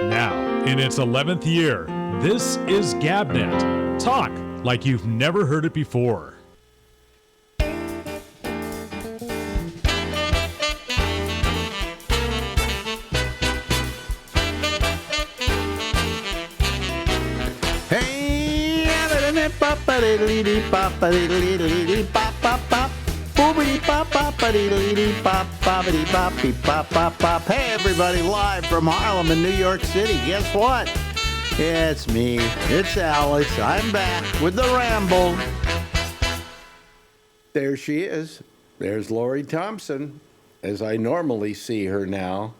Now, in its 11th year, this is GabNet. Talk like you've never heard it before. Hey everybody, live from Harlem in New York City. Guess what? Yeah, it's me. It's Alex. I'm back with the Ramble. There she is. There's Lori Thompson, as I normally see her now.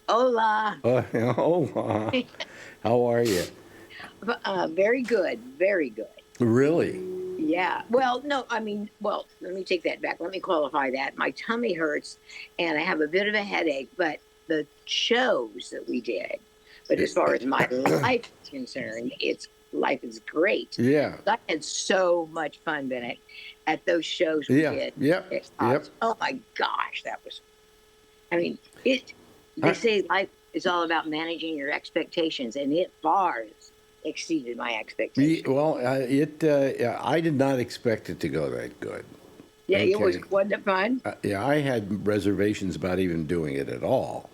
Hola. Hola. How are you? Very good. Very good. Really? Yeah. Well, no, let me take that back. Let me qualify that. My tummy hurts and I have a bit of a headache, but the shows that we did, but as far as my life is concerned, life is great. Yeah. I had so much fun, Bennett, at those shows we did. Yep. Oh my gosh, they say life is all about managing your expectations, and it far exceeded my expectations. Well, I did not expect it to go that good. Yeah, okay. Wasn't it fun? I had reservations about even doing it at all.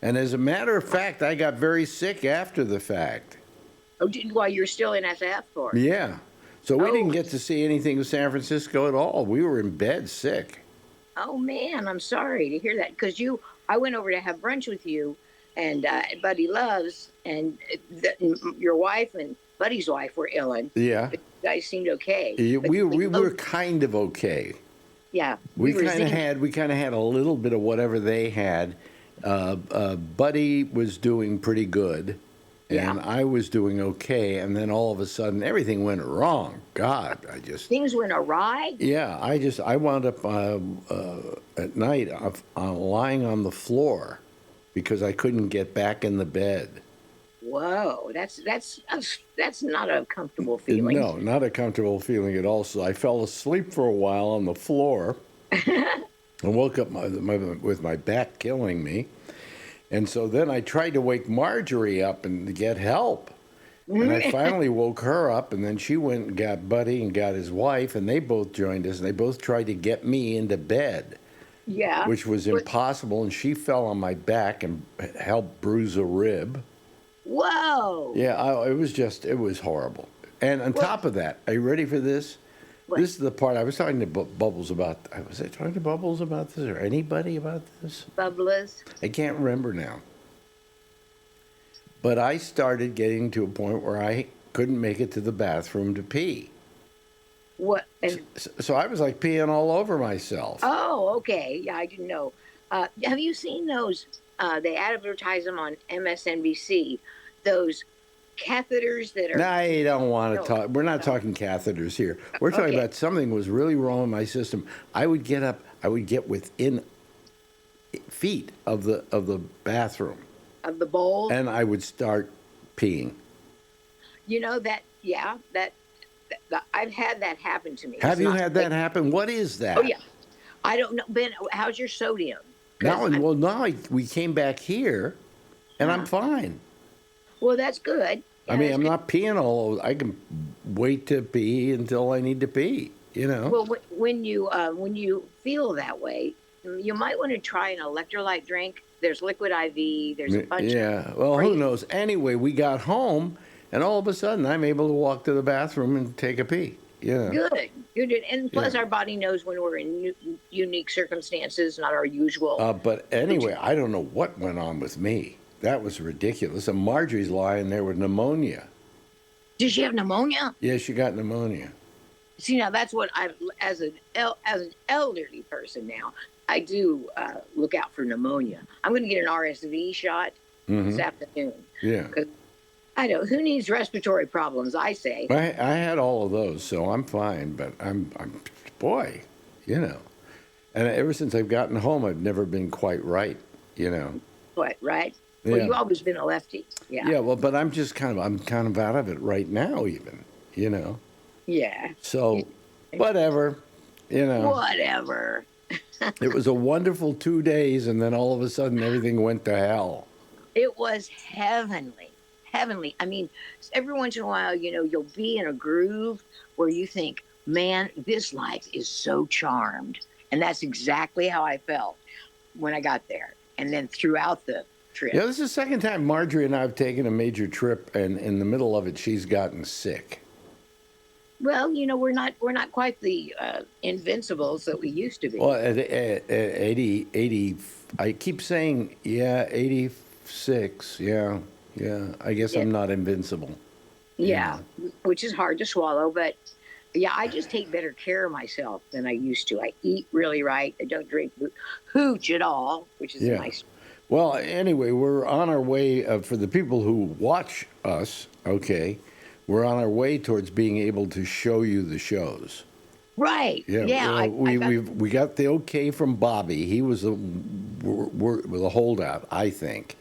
And as a matter of fact, I got very sick after the fact. Oh, while you're still in SF for it? Yeah. So we didn't get to see anything of San Francisco at all. We were in bed sick. Oh, man, I'm sorry to hear that. Because I went over to have brunch with you and Buddy Loves, and your wife and Buddy's wife were ill. Yeah. But you guys seemed okay. We were kind of okay. Yeah. We kind of had a little bit of whatever they had. Buddy was doing pretty good, and I was doing okay, and then all of a sudden everything went wrong. God, things went awry. Yeah, I wound up at night lying on the floor because I couldn't get back in the bed. Whoa, that's not a comfortable feeling. No, not a comfortable feeling at all. So I fell asleep for a while on the floor. I woke up with my back killing me. And so then I tried to wake Marjorie up and to get help. And I finally woke her up, and then she went and got Buddy and got his wife, and they both joined us, and they both tried to get me into bed. Yeah. Which was impossible, and she fell on my back and helped bruise a rib. Whoa. Yeah, it was horrible. And on top of that, are you ready for this? What? This is the part I was talking to Bubbles about. Was I talking to Bubbles about this or anybody about this? Bubbles. I can't remember now. But I started getting to a point where I couldn't make it to the bathroom to pee. What? So I was like peeing all over myself. Oh, okay. Yeah, I didn't know. Have you seen those? They advertise them on MSNBC. Those catheters that are... No, I don't want to talk. We're not talking catheters here. We're talking about something was really wrong in my system. I would get up. I would get within feet of the bathroom. Of the bowl? And I would start peeing. You know that, yeah, that I've had that happen to me. Have you had that happen? What is that? Oh, yeah. I don't know. Ben, how's your sodium? Now we came back here, and I'm fine. Well, that's good. Yeah, I mean, I'm not peeing all over. I can wait to pee until I need to pee, you know. Well, when you feel that way, you might want to try an electrolyte drink. There's Liquid IV. There's a bunch of... Well, who knows? Anyway, we got home, and all of a sudden, I'm able to walk to the bathroom and take a pee. Yeah. Good. And plus, our body knows when we're in unique circumstances, not our usual. But anyway, I don't know what went on with me. That was ridiculous. And Marjorie's lying there with pneumonia. Did she have pneumonia? Yeah, she got pneumonia. See, now that's what as an elderly person now, I do look out for pneumonia. I'm going to get an RSV shot this afternoon. Yeah. I know, who needs respiratory problems, I say. I had all of those, so I'm fine, but I'm boy, you know. And ever since I've gotten home, I've never been quite right, you know. What, right? Yeah. Well, you've always been a lefty. Yeah. Yeah, well, but I'm kind of out of it right now even, you know. Yeah. So, whatever, you know. Whatever. It was a wonderful 2 days, and then all of a sudden everything went to hell. It was heavenly, heavenly. I mean, every once in a while, you'll be in a groove where you think, man, this life is so charmed. And that's exactly how I felt when I got there. And then throughout the Yeah, trip. this is the second time Marjorie and I have taken a major trip, and in the middle of it, she's gotten sick. Well, we're not quite the invincibles that we used to be. Well, at 80, I keep saying, yeah, 86, yeah, I guess Yeah. I'm not invincible. Yeah, which is hard to swallow, but yeah, I just take better care of myself than I used to. I eat really right. I don't drink hooch at all, which is Yeah. nice. Well, anyway, we're on our way, for the people who watch us, okay, we're on our way towards being able to show you the shows. Right. Yeah, Yeah. we got the okay from Bobby. He was the holdout, I think.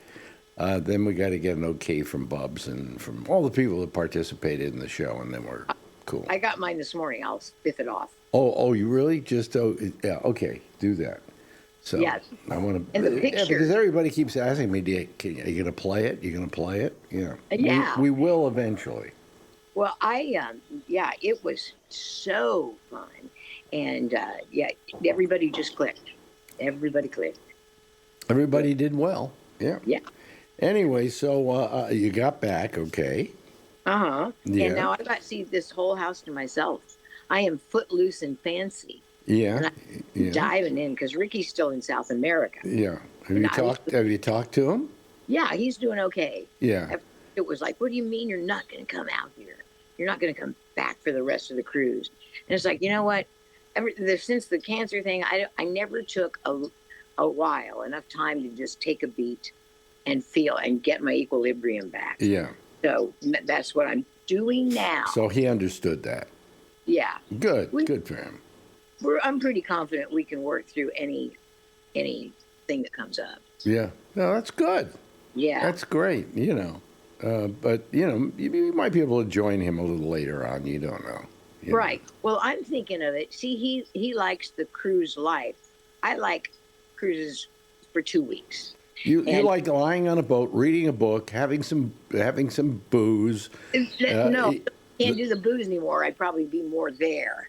Then we got to get an okay from Bubs and from all the people that participated in the show, and then we're cool. I got mine this morning. I'll spiff it off. Oh, you really? Just yeah, okay, do that. So Yes. I want to. And the Yeah, picture. because everybody keeps asking me, are you going to play it? You going to play it? Yeah. Yeah. We will eventually. Well, yeah, it was so fun, and yeah, everybody just clicked. Everybody clicked. Everybody did well. Yeah. Yeah. Anyway, so you got back, okay? Yeah. And now I got to see this whole house to myself. I am footloose and fancy. Yeah. And I'm diving in because Ricky's still in South America. Yeah. Have And I was- you talked to him? Yeah, he's doing okay. Yeah. It was like, what do you mean you're not going to come out here? You're not going to come back for the rest of the cruise. And it's like, you know what? Since the cancer thing, I never took a while, enough time to just take a beat and feel and get my equilibrium back. Yeah. So that's what I'm doing now. So he understood that. Yeah. Good. Good for him. I'm pretty confident we can work through anything that comes up. Yeah. No, that's good. Yeah. That's great, but, you might be able to join him a little later on. You don't know. Right. Well, I'm thinking of it. See, he likes the cruise life. I like cruises for 2 weeks. You like lying on a boat, reading a book, having some booze. No, can't do the booze anymore. I'd probably be more there.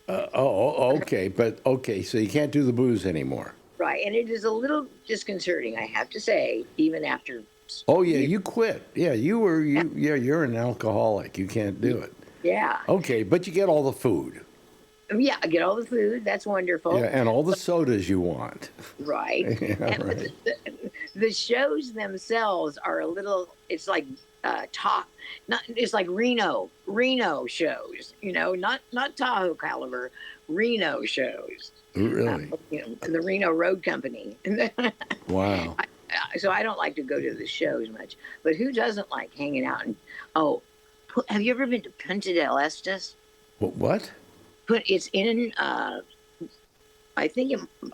Okay. But, okay, so you can't do the booze anymore. Right. And it is a little disconcerting, I have to say, even after. Oh, yeah, you quit. Yeah, you're an alcoholic. You can't do it. Yeah. Okay, but you get all the food. Yeah, I get all the food. That's wonderful. Yeah, and all the sodas you want. Right. Yeah, And right. the shows themselves are a little, it's like it's like Reno shows, not Tahoe caliber, Reno shows. Really? The Reno Road Company. Wow. So I don't like to go to the shows much, but who doesn't like hanging out? And have you ever been to Punta del Estes? What? It's in I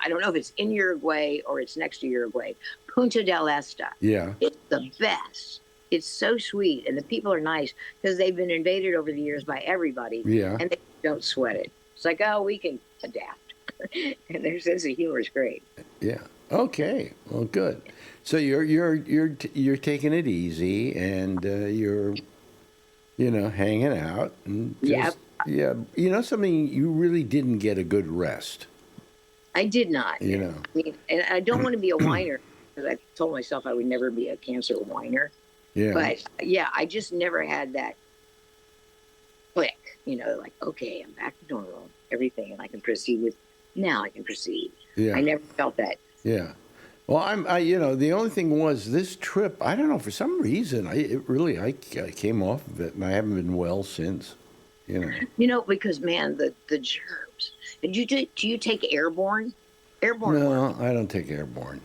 don't know if it's in Uruguay or it's next to Uruguay. Punta del Este. Yeah. It's the best. It's so sweet, and the people are nice because they've been invaded over the years by everybody. Yeah. And they don't sweat it. It's like, oh, we can adapt. And their sense of humor is great. Yeah. Okay. Well, good. So you're taking it easy, and you're hanging out, and just, yeah. Something, you really didn't get a good rest. I did not. I mean, and I don't want to be a whiner because I told myself I would never be a cancer whiner. Yeah. But yeah, I just never had that click. Like, okay, I'm back to normal, everything, and I can proceed. Now I can proceed. Yeah. I never felt that. Yeah. Well, the only thing was this trip, I don't know, for some reason, I came off of it, and I haven't been well since, Because, man, the germs. Do you take airborne? Airborne. No, I don't take airborne.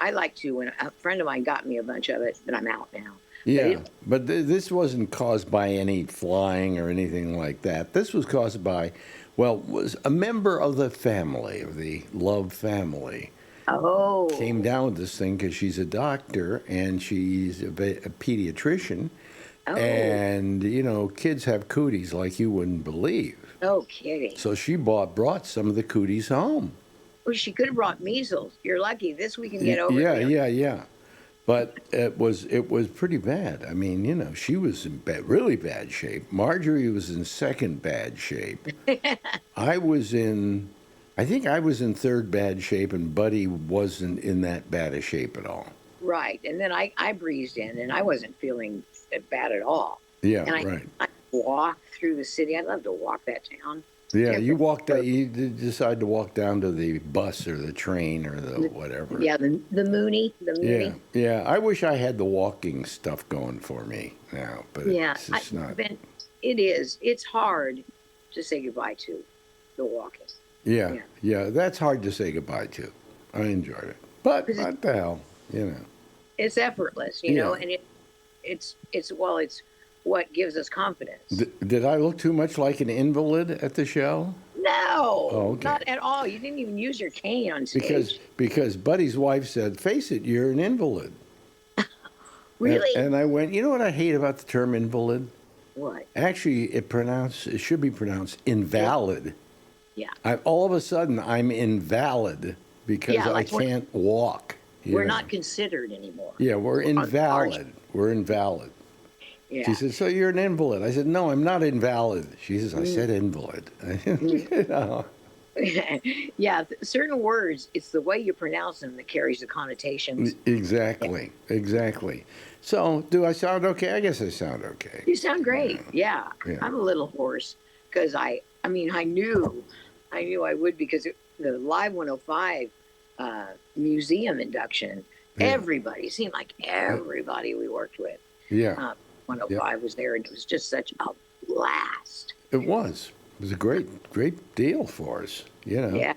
I like to. When a friend of mine got me a bunch of it, but I'm out now. Yeah, but this wasn't caused by any flying or anything like that. This was caused by, was a member of the family, of the Love family. Oh. Came down with this thing because she's a doctor and she's a pediatrician. Oh. And, kids have cooties like you wouldn't believe. No kidding. So she brought some of the cooties home. Well, she could have brought measles. You're lucky. This we can get over. Yeah. But it was pretty bad. I mean, she was in really bad shape. Marjorie was in second bad shape. I think I was in third bad shape, and Buddy wasn't in that bad a shape at all. Right. And then I breezed in, and I wasn't feeling bad at all. Yeah, and right. I walked through the city. I love to walk that town. Yeah, you walked. You decided to walk down to the bus or the train or the whatever. Yeah, the Mooney. Yeah, yeah. I wish I had the walking stuff going for me now, but it's just not. It is. It's hard to say goodbye to the walking. Yeah. That's hard to say goodbye to. I enjoyed it, but what the hell, It's effortless, know, and it's what gives us confidence. Did I look too much like an invalid at the show? No, okay. Not at all. You didn't even use your cane on stage. Because Buddy's wife said, "Face it, you're an invalid." Really? And I went, you know what I hate about the term invalid? What? Actually, it should be pronounced invalid. Yeah. All of a sudden, I'm invalid because I can't walk. We're not considered anymore. Yeah, we're invalid. We're invalid. Yeah. She said, "So you're an invalid?" I said, "No, I'm not invalid." She says, "I said invalid." Yeah, certain words, it's the way you pronounce them that carries the connotations. Exactly. So, do I sound okay? I guess I sound okay. You sound great. Yeah. I'm a little hoarse because I knew I would, because the Live 105 museum induction, everybody seemed like everybody we worked with. Yeah. 105 was there, and it was just such a blast. It was a great deal for us, Yeah,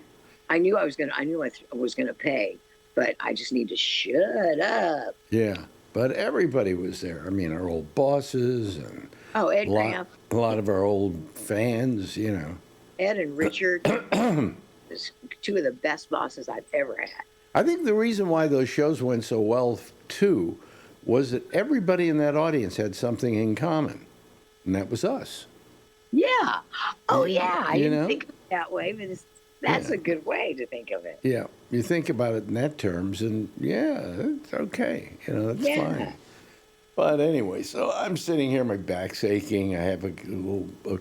I knew I was gonna pay, but I just need to shut up. Yeah, but everybody was there. I mean, our old bosses and Ed a lot of our old fans, Ed and Richard, two of the best bosses I've ever had. I think the reason why those shows went so well too was that everybody in that audience had something in common, and that was us. Yeah. Oh, yeah. I didn't think of it that way, but that's a good way to think of it. Yeah. You think about it in that terms, and it's okay. That's fine. But anyway, so I'm sitting here, my back's aching. I have a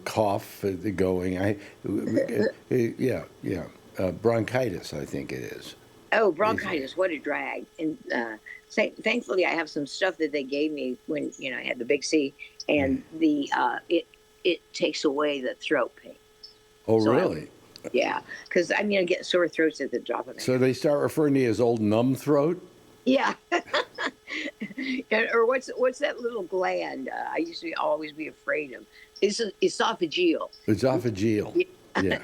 cough going. Bronchitis, I think it is. Oh, bronchitis! What a drag! And thankfully, I have some stuff that they gave me when I had the big C, and it takes away the throat pain. Oh, so really? Yeah, because I get sore throats at the drop of it. So they start referring to you as old numb throat? Yeah. Or what's that little gland? I used to always be afraid of. It's esophageal. Esophageal. Yeah.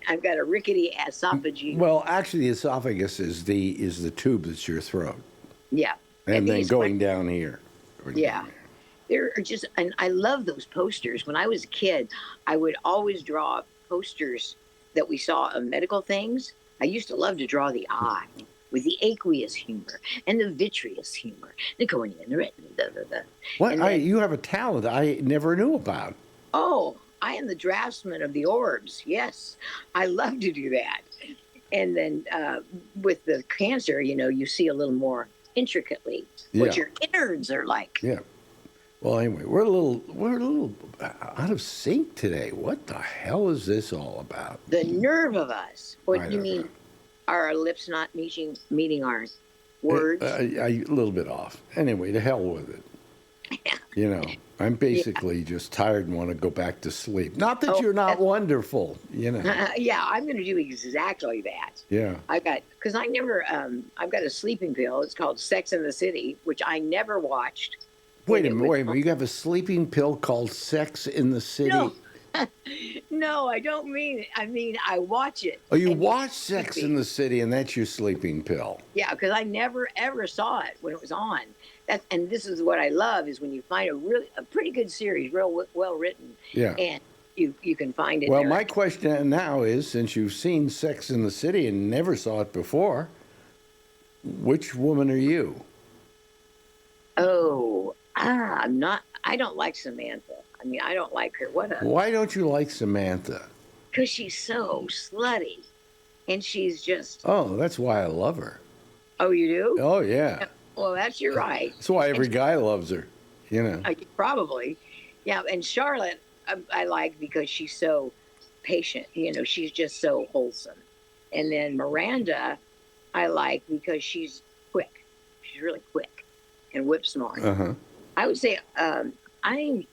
I've got a rickety esophageal. Well, actually, the esophagus is the tube that's your throat. Yeah. And then going down here. Yeah. There are and I love those posters. When I was a kid, I would always draw posters that we saw of medical things. I used to love to draw the eye with the aqueous humor and the vitreous humor, the cornea and the retina. What? You have a talent I never knew about. Oh, I am the draftsman of the orbs. Yes, I love to do that. And then with the cancer, you see a little more intricately what your innards are like. Yeah. Well, anyway, we're a little out of sync today. What the hell is this all about? The nerve of us. What do you mean? Are our lips not meeting our words? A little bit off. Anyway, to hell with it. I'm basically just tired and want to go back to sleep. Not that you're not wonderful, Yeah, I'm going to do exactly that. Yeah. I've got a sleeping pill. It's called Sex in the City, which I never watched. Wait a minute. You have a sleeping pill called Sex in the City? No. No, I don't mean it. I mean, I watch it. Oh, you watch Sex in the City, and that's your sleeping pill? Yeah, because I never, ever saw it when it was on. And this is what I love, is when you find a pretty good series, real well written, and you can find it. Well, my question now is, since you've seen Sex in the City and never saw it before, which woman are you? Oh, I don't like Samantha. I don't like her. Why don't you like Samantha? Because she's so slutty, and she's just. Oh, that's why I love her. Oh, you do? Oh, yeah. Well, that's you're right. That's why every guy loves her, you know. Probably. Yeah, and Charlotte, I like because she's so patient. She's just so wholesome. And then Miranda, I like because she's quick. She's really quick and whip smart. Uh-huh. I would say I don't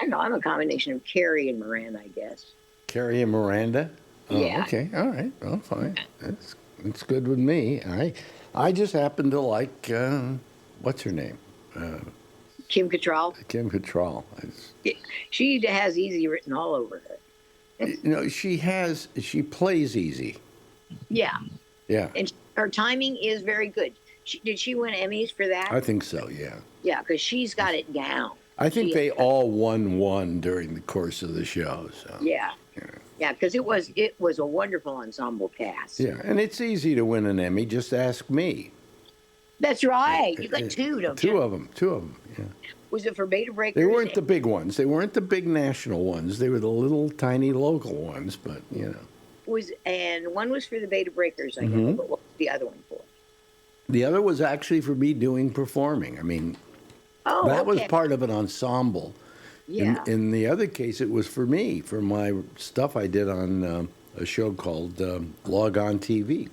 know. I'm a combination of Carrie and Miranda, I guess. Carrie and Miranda? Oh, Yeah. Okay. All right. Well, fine. That's good with me. I just happen to like, what's her name? Kim Cattrall. Kim Cattrall. She has easy written all over her. She plays easy. Yeah. Yeah. And her timing is very good. Did she win Emmys for that? I think so, yeah. Yeah, because she's got it down. I think they all won one during the course of the show. So. Yeah. Yeah, because it was a wonderful ensemble cast. Yeah, and it's easy to win an Emmy. Just ask me. That's right. You got two, don't you? Two of them, yeah. Was it for Beta Breakers? They weren't the big ones. They weren't the big national ones. They were the little tiny local ones, but, And one was for the Beta Breakers, I know, but what was the other one for? The other was actually for me doing performing. I mean, that was part of an ensemble. Yeah. In the other case, it was for me, for my stuff I did on a show called Log On TV.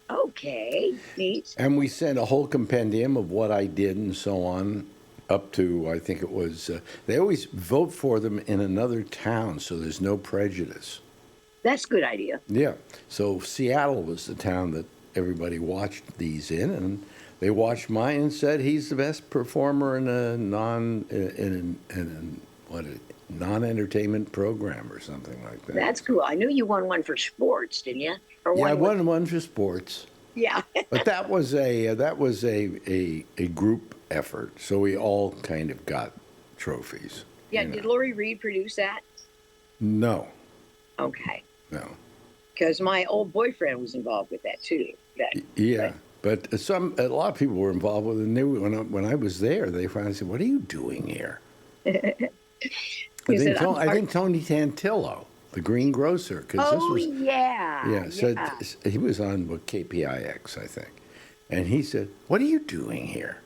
Okay, neat. And we sent a whole compendium of what I did and so on, up to, I think it was, they always vote for them in another town, so there's no prejudice. That's a good idea. Yeah. So Seattle was the town that everybody watched these in, and they watched mine and said he's the best performer in a non-entertainment program or something like that. That's cool. I knew you won one for sports, didn't you? Yeah, I won one for sports. Yeah. But that was a group effort, so we all kind of got trophies. Yeah. Did Lori Reed produce that? No. Okay. No. Because my old boyfriend was involved with that too. But a lot of people were involved with it. And when I was there, they finally said, "What are you doing here?" I think Tony Tantillo, the greengrocer, said he was on KPIX, I think, and he said, "What are you doing here?"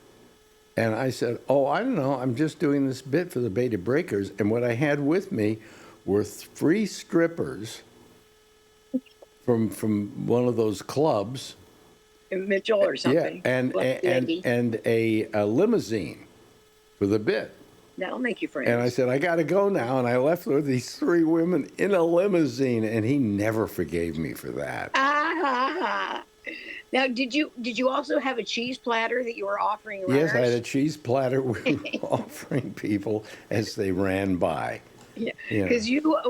And I said, "Oh, I don't know. I'm just doing this bit for the Beta Breakers, and what I had with me were 3 strippers from one of those clubs." Mitchell or something. Yeah, and a limousine for the bit. That'll make you friends. And I said, I got to go now. And I left with these 3 women in a limousine, and he never forgave me for that. Now, did you also have a cheese platter that you were offering runners? Yes, I had a cheese platter we were offering people as they ran by. Yeah, because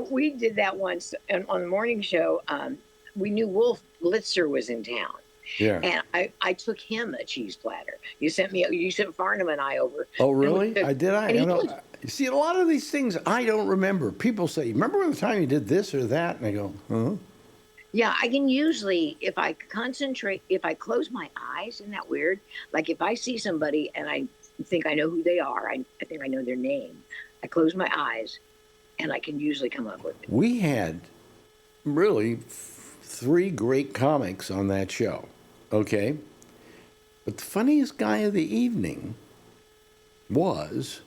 we did that once on the morning show. We knew Wolf Blitzer was in town. Yeah. And I took him a cheese platter. You sent Farnham and I over. Oh, really? You see, a lot of these things I don't remember. People say, "Remember the time you did this or that?" And I go, "Huh?" Yeah, I can usually, if I close my eyes, isn't that weird? Like if I see somebody and I think I know who they are, I think I know their name. I close my eyes and I can usually come up with it. We had really 3 great comics on that show. Okay, but the funniest guy of the evening was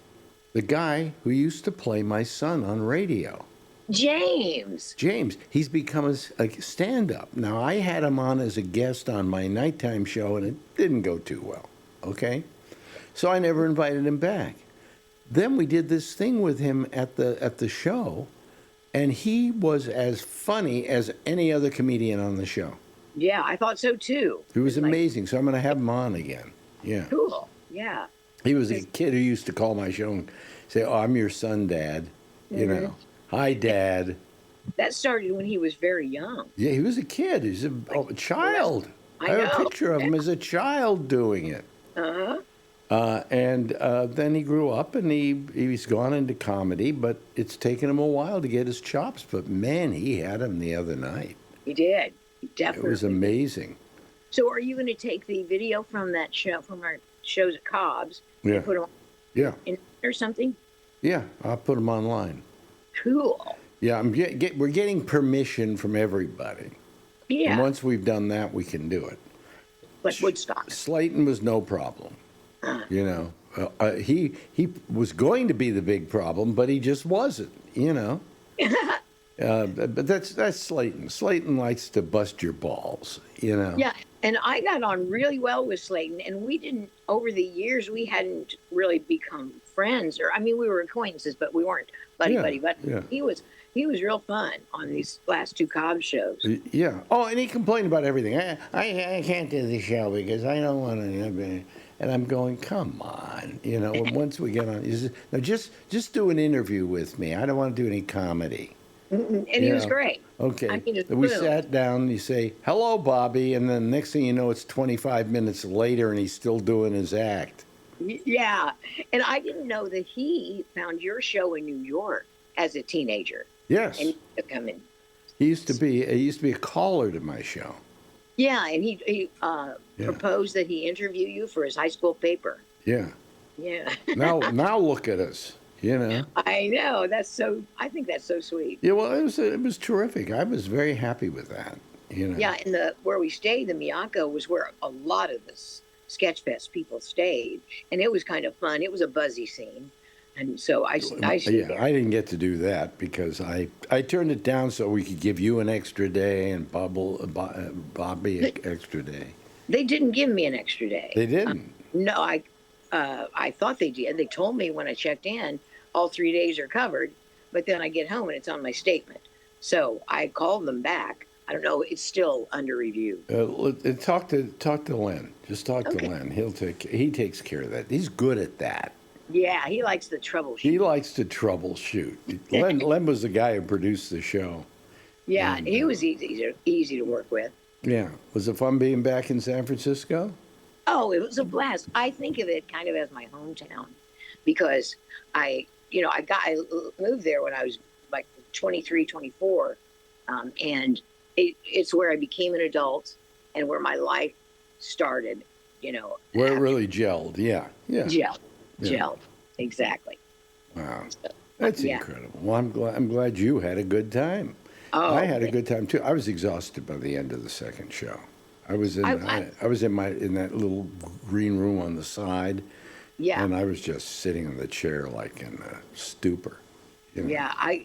the guy who used to play my son on radio. James. He's become a stand-up. Now, I had him on as a guest on my nighttime show, and it didn't go too well, okay? So I never invited him back. Then we did this thing with him at the show, and he was as funny as any other comedian on the show. Yeah, I thought so too. He was amazing, so I'm going to have him on again. Yeah. Cool. Yeah. He was a kid who used to call my show and say, "Oh, I'm your son, Dad." You know, "Hi, Dad." That started when he was very young. Yeah, he was a kid. He's a child. I have a picture of him as a child doing it. And then he grew up and he's gone into comedy, but it's taken him a while to get his chops. But man, he had him the other night. He did. He definitely. It was amazing. So are you going to take the video from that show, from our shows at Cobb's, and put them in or something? Yeah, I'll put them online. Cool. Yeah, we're getting permission from everybody. Yeah. And once we've done that, we can do it. Like Woodstock. Slayton was no problem. You know, he was going to be the big problem, but he just wasn't. You know. But that's Slayton. Slayton likes to bust your balls, you know. Yeah, and I got on really well with Slayton, and we didn't over the years we hadn't really become friends, or I mean we were acquaintances, but we weren't buddy Yeah, buddy. But yeah. he was real fun on these last two Cobb shows. Yeah. Oh, and he complained about everything. I can't do the show because I don't want to. And I'm going, come on, you know. Once we get on, he says, no, just do an interview with me. I don't want to do any comedy. And he was great. Okay. I mean, We boom. sat down, you say, hello, Bobby, and then next thing you know, it's 25 minutes later and he's still doing his act. Yeah, and I didn't know that he found your show in New York as a teenager. Yes. And he took him in. He used to be a caller to my show. Yeah, and he proposed that he interview you for his high school paper. Yeah. Yeah. Now look at us, you know. I know. I think that's so sweet. Yeah, well, it was terrific. I was very happy with that, you know. Yeah, and where we stayed, the Miyako, was where a lot of the Sketchfest people stayed, and it was kind of fun. It was a buzzy scene, and so I stayed there. I didn't get to do that because I turned it down so we could give you an extra day and Bobby an extra day. They didn't give me an extra day. They didn't. No, I thought they did. They told me when I checked in, all 3 days are covered, but then I get home and it's on my statement. So I called them back. I don't know. It's still under review. Talk to Len. Just talk Okay. to Len. He takes care of that. He's good at that. Yeah, he likes the troubleshoot. He likes to troubleshoot. Len was the guy who produced the show. Yeah, he was easy to work with. Yeah. Was it fun being back in San Francisco? Oh, it was a blast. I think of it kind of as my hometown because I moved there when I was like 23, 24, and it's where I became an adult and where my life started. You know, Where it really gelled. Yeah. gelled, exactly. Wow. So, That's yeah. incredible. Well, I'm glad you had a good time. Oh, I had a good time too. I was exhausted by the end of the second show. I was in that little green room on the side, yeah. and I was just sitting in the chair like in a stupor. You know? Yeah, I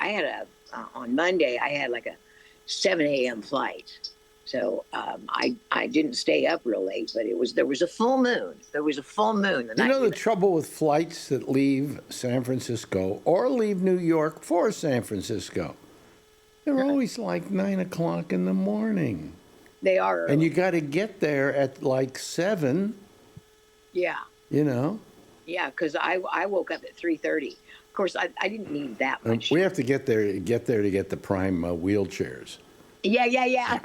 had on Monday I had like a 7 a.m. flight, so I didn't stay up real late, but there was a full moon. There was a full moon. You know the trouble with flights that leave San Francisco or leave New York for San Francisco? They're always like 9 o'clock in the morning. They are, And you got to get there at like 7, yeah. you know? Yeah, because I woke up at 3:30. Of course, I didn't need that much. We have to get there to get the prime wheelchairs. Yeah.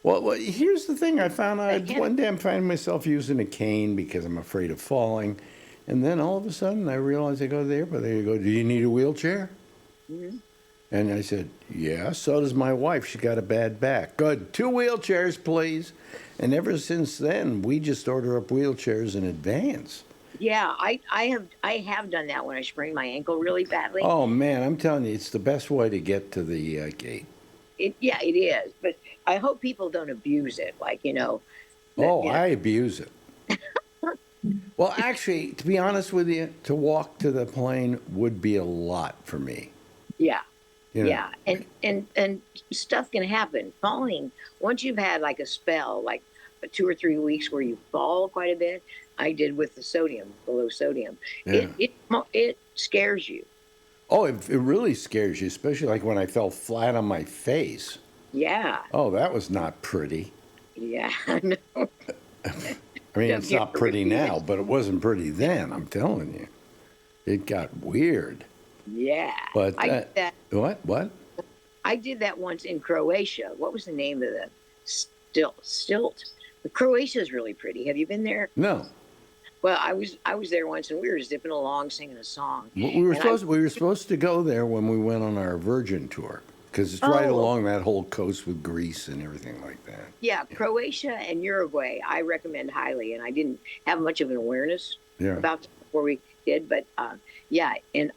Well, here's the thing. I found out one day I'm finding myself using a cane because I'm afraid of falling. And then all of a sudden I realized I go to the airport. They go, do you need a wheelchair? Mm-hmm. And I said, yeah, so does my wife. She got a bad back. Good. 2 wheelchairs, please. And ever since then, we just order up wheelchairs in advance. Yeah, I have done that when I sprained my ankle really badly. Oh, man, I'm telling you, it's the best way to get to the gate. It is, but I hope people don't abuse it. Like, you know. I abuse it. Well, actually, to be honest with you, to walk to the plane would be a lot for me. Yeah. You know? Yeah, and stuff can happen. Falling, once you've had like a spell, like 2 or 3 weeks where you fall quite a bit, I did with the low sodium. Yeah. It scares you. Oh, it really scares you, especially like when I fell flat on my face. Yeah. Oh, that was not pretty. Yeah, I know. I mean, it's not pretty now, but it wasn't pretty then, I'm telling you. It got weird. Yeah. But I did that. What? I did that once in Croatia. What was the name of the stilt? Croatia is really pretty. Have you been there? No. Well, I was there once, and we were zipping along singing a song. We were supposed to go there when we went on our Virgin tour because it's right along that whole coast with Greece and everything like that. Yeah, Croatia and Uruguay, I recommend highly, and I didn't have much of an awareness about that before we did, but and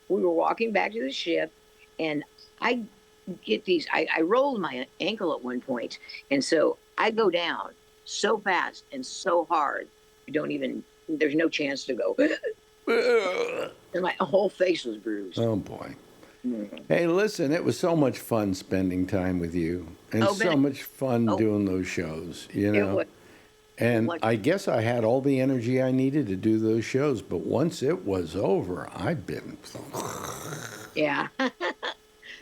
we were walking back to the ship, and I get these. I rolled my ankle at one point, and so I go down so fast and so hard. You don't even, there's no chance to go. And my whole face was bruised. Oh boy. Mm. Hey, listen, it was so much fun spending time with you, and Oh, so Bennett. much fun Oh. doing those shows, you It know. was, And was- I guess I had all the energy I needed to do those shows, but once it was over, I've been, yeah.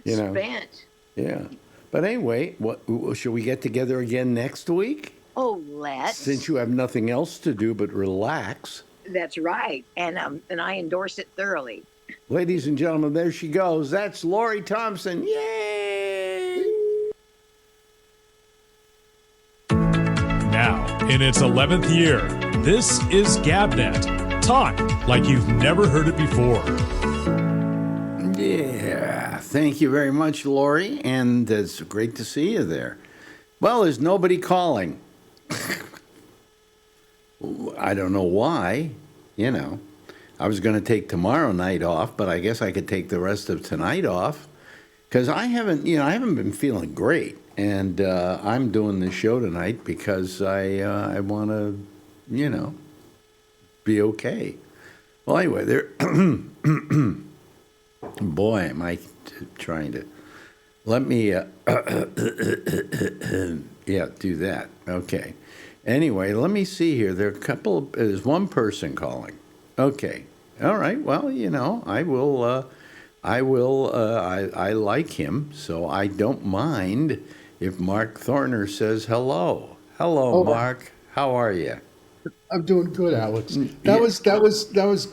you know, Spent. yeah. But anyway, what shall we get together again next week? Oh, let's. Since you have nothing else to do but relax. That's right. And I endorse it thoroughly. Ladies and gentlemen, there she goes. That's Lori Thompson. Yay! Now, in its 11th year, this is GabNet. Talk like you've never heard it before. Yeah, thank you very much, Lori, and it's great to see you there. Well, there's nobody calling. I don't know why, you know. I was going to take tomorrow night off, but I guess I could take the rest of tonight off because I haven't been feeling great, and I'm doing this show tonight because I want to, be okay. Well, anyway, there. Boy, am I trying to. Let me. Yeah, do that. Okay. Anyway, let me see here. There's one person calling. Okay. All right. Well, I will. I like him, so I don't mind if Mark Thorner says hello. Hello, Mark. How are you? I'm doing good, Alex. That was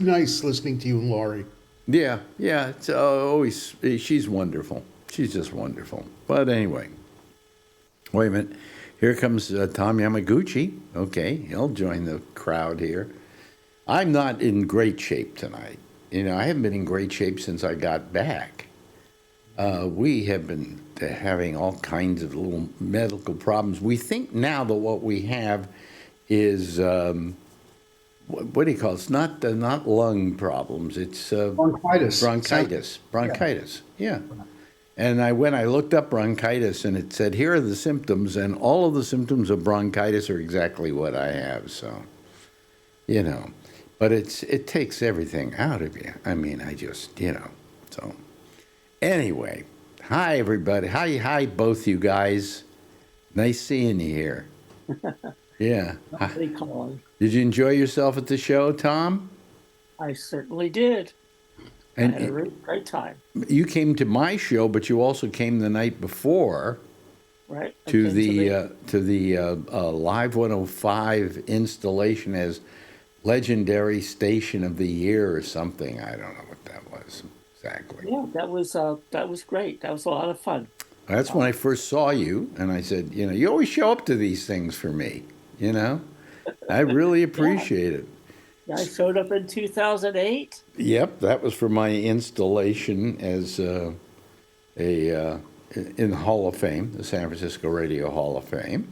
nice listening to you and Laurie. Yeah. It's always she's wonderful. She's just wonderful. But anyway, wait a minute. Here comes Tom Yamaguchi. Okay, he'll join the crowd here. I'm not in great shape tonight. I haven't been in great shape since I got back. We have been having all kinds of little medical problems. We think now that what we have is, what do you call it? It's not lung problems. It's Bronchitis. Bronchitis. Yeah. And when I looked up bronchitis, and it said, here are the symptoms, and all of the symptoms of bronchitis are exactly what I have. So, but it takes everything out of you. I mean, so. Anyway, hi, everybody. Hi, both you guys. Nice seeing you here. Yeah. Did you enjoy yourself at the show, Tom? I certainly did. And I had a really great time. You came to my show, but you also came the night before, right? To the Live 105 installation as Legendary Station of the Year or something. I don't know what that was exactly. Yeah, that was great. That was a lot of fun. That's when I first saw you, and I said, you always show up to these things for me. I really appreciate it. Yeah, I showed up in 2008. Yep, that was for my installation as in the Hall of Fame, the San Francisco Radio Hall of Fame,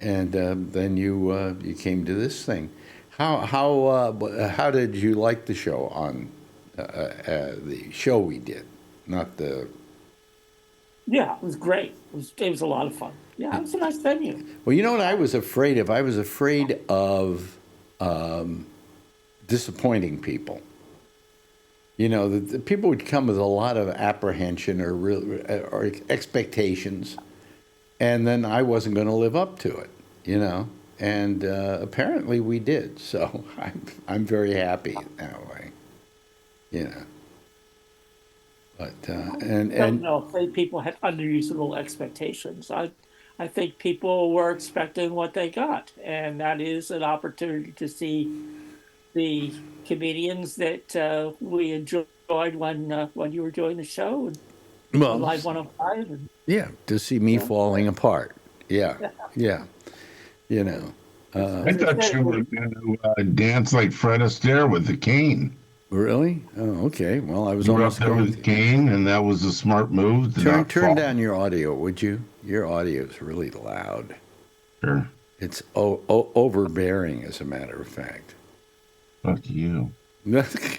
and then you came to this thing. How did you like the show on the show we did? Not the. Yeah, it was great. It was a lot of fun. Yeah, it was a nice venue. Well, you know what I was afraid of? I was afraid of disappointing people. The people would come with a lot of apprehension or expectations, and then I wasn't going to live up to it. And apparently we did. So I'm very happy that way. But I don't know if people had unreasonable expectations. I think people were expecting what they got, and that is an opportunity to see the comedians that we enjoyed when you were doing the show on Live 105. And, yeah, to see me falling apart. Yeah. I thought you were going to dance like Fred Astaire with the cane. Really? Oh, okay. Well, I was You were almost up there going with the cane, and that was a smart move. Turn down your audio, would you? Your audio is really loud. Sure. It's overbearing, as a matter of fact. Fuck you. Is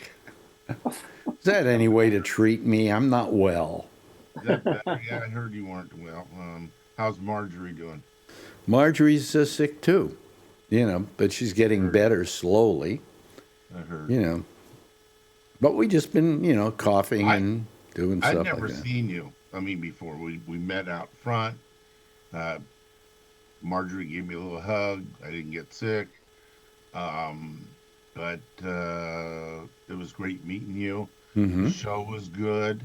that any way to treat me? I'm not well. Is that better? Yeah, I heard you weren't well. How's Marjorie doing? Marjorie's sick too, but she's getting better slowly, I heard. But we just been, coughing and doing I'd stuff never like that. seen you. I mean, before we met out front. Uh, Marjorie gave me a little hug. I didn't get sick. But it was great meeting you. Mm-hmm. The show was good.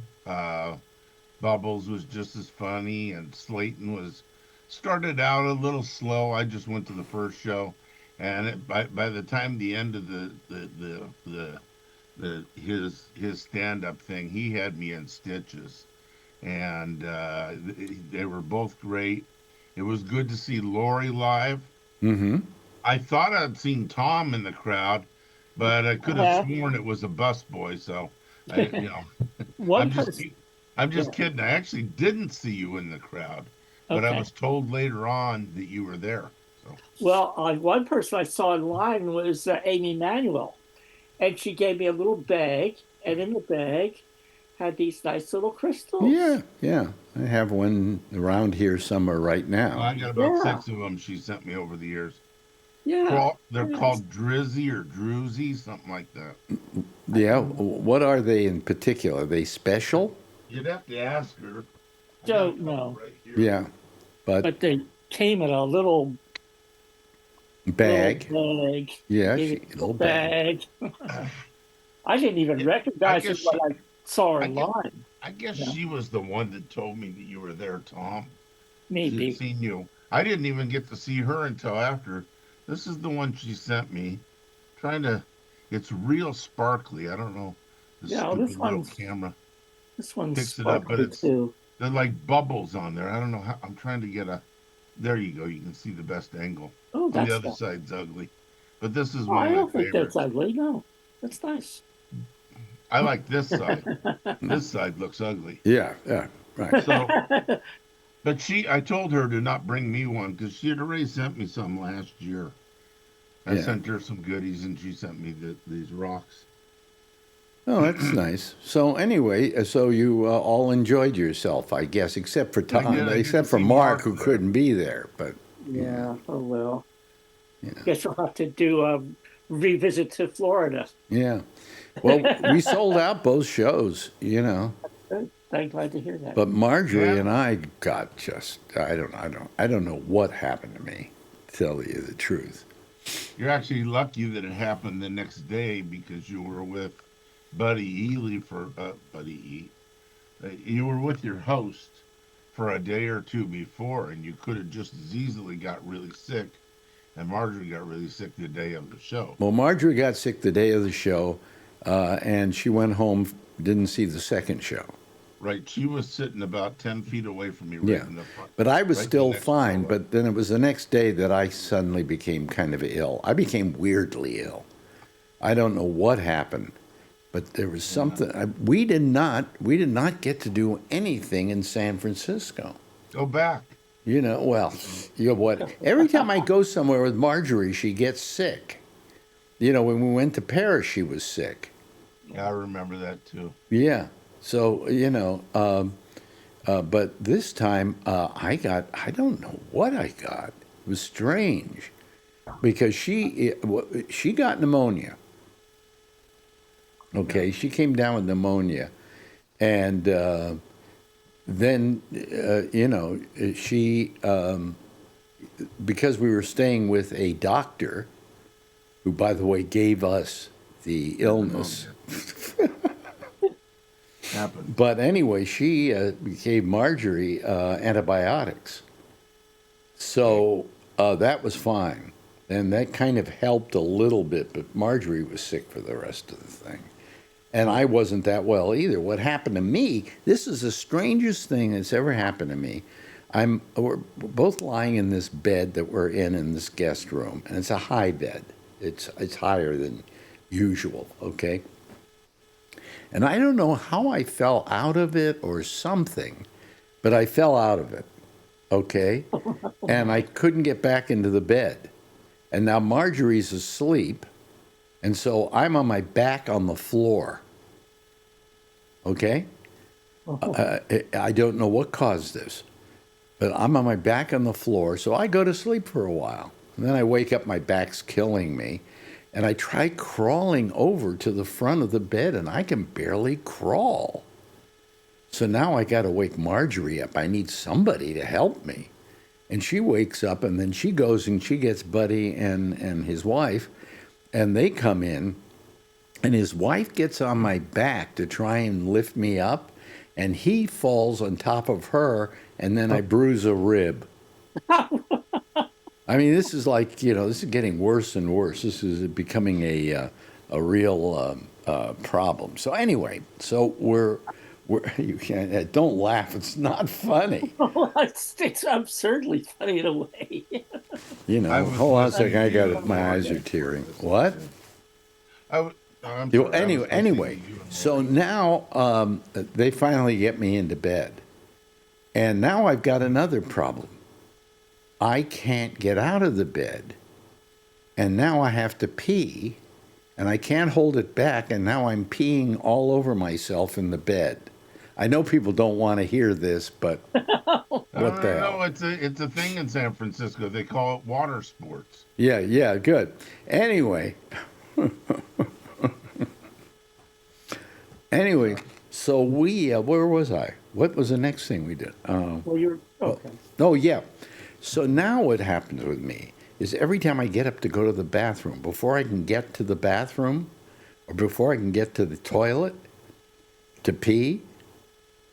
Bubbles was just as funny, and Slayton was started out a little slow. I just went to the first show, and by the time the end of his stand up thing, he had me in stitches, and they were both great. It was good to see Lori live. Mm-hmm. I thought I'd seen Tom in the crowd, but I could have sworn it was a busboy. So, One I'm just person, I'm just kidding. I actually didn't see you in the crowd, but I okay. was told later on that you were there. So, Well, one person I saw in line was Amy Manuel, and she gave me a little bag, and in the bag had these nice little crystals. Yeah. I have one around here somewhere right now. I got about Yeah. 6 of them she sent me over the years. Yeah. They're Yes. called Drizzy or Druzy, something like that. Yeah. What are they in particular? Are they special? You'd have to ask her. Don't know. Right here. Yeah. But they came in a little Bag. bag. Yeah, Gave me a little bag. I didn't even recognize her guess when I saw her I in guess- line. I guess Yeah. she was the one that told me that you were there, Tom. Maybe. She'd seen you. I didn't even get to see her until after. This is the one she sent me. It's real sparkly. I don't know. The Yeah, stupid this little one's camera This one's picks it up, but sparkly too. they're like bubbles on there. I don't know how. I'm trying to get a. There you go. You can see the best angle. Oh, On that's the other not. side's ugly, but this is Oh, one I of don't my think that's favorites. ugly. No, that's nice. I like this side. This side looks ugly. Yeah. Right. So, but I told her to not bring me one because she had already sent me some last year. I Yeah. sent her some goodies, and she sent me these rocks. Oh, that's nice. So anyway, so you all enjoyed yourself, I guess, except for Tom, I did except to for see Mark, Mark who there. couldn't be there. But Yeah. Oh well. Yeah. Guess we'll have to do a revisit to Florida. yeah, well, we sold out both shows, Good. I'm glad to hear that. But Marjorie Yeah. and I got I don't know what happened to me. To tell you the truth. You're actually lucky that it happened the next day because you were with Buddy Ely for Buddy E. You were with your host for a day or two before, and you could have just as easily got really sick. And Marjorie got really sick the day of the show. Well, Marjorie got sick the day of the show, and she went home, didn't see the second show. Right, she was sitting about 10 feet away from me, right Yeah. in the front. But I was right still next to fine. her. But then it was the next day that I suddenly became kind of ill. I became weirdly ill. I don't know what happened, but there was something. We did not get to do anything in San Francisco. Go back. What? Every time I go somewhere with Marjorie, she gets sick. When we went to Paris, she was sick. Yeah, I remember that too. Yeah. So, but this time I don't know what I got. It was strange because she got pneumonia. Okay. She came down with pneumonia. And then, she, because we were staying with a doctor who, by the way, gave us the illness. Happened. But anyway, she gave Marjorie antibiotics. So that was fine. And that kind of helped a little bit, but Marjorie was sick for the rest of the thing. And I wasn't that well either. What happened to me, this is the strangest thing that's ever happened to me. We're both lying in this bed that we're in this guest room, and it's a high bed. It's higher than usual, okay? And I don't know how I fell out of it or something, but I fell out of it, okay? And I couldn't get back into the bed. And now Marjorie's asleep, and so I'm on my back on the floor, okay? I don't know what caused this, But I'm on my back on the floor, so I go to sleep for a while. And then I wake up, my back's killing me. And I try crawling over to the front of the bed, and I can barely crawl. So now I got to wake Marjorie up. I need somebody to help me. And she wakes up, and then she goes and she gets Buddy and his wife, and they come in. And his wife gets on my back to try and lift me up, and he falls on top of her, and then I bruise a rib. I mean, this is like, this is getting worse and worse. This is becoming a real problem. So anyway, we're you can't, don't laugh. It's not funny. It's absurdly funny in a way. Hold on a second. I got it. My eyes are tearing. What? Anyway, so now they finally get me into bed. And now I've got another problem. I can't get out of the bed. And now I have to pee. And I can't hold it back. And now I'm peeing all over myself in the bed. I know people don't want to hear this, but what the hell? No, it's a thing in San Francisco. They call it water sports. Yeah, good. Anyway. So where was I? What was the next thing we did? You're okay. Oh, yeah. So now what happens with me is every time I get up to go to the bathroom, before I can get to the bathroom or before I can get to the toilet to pee,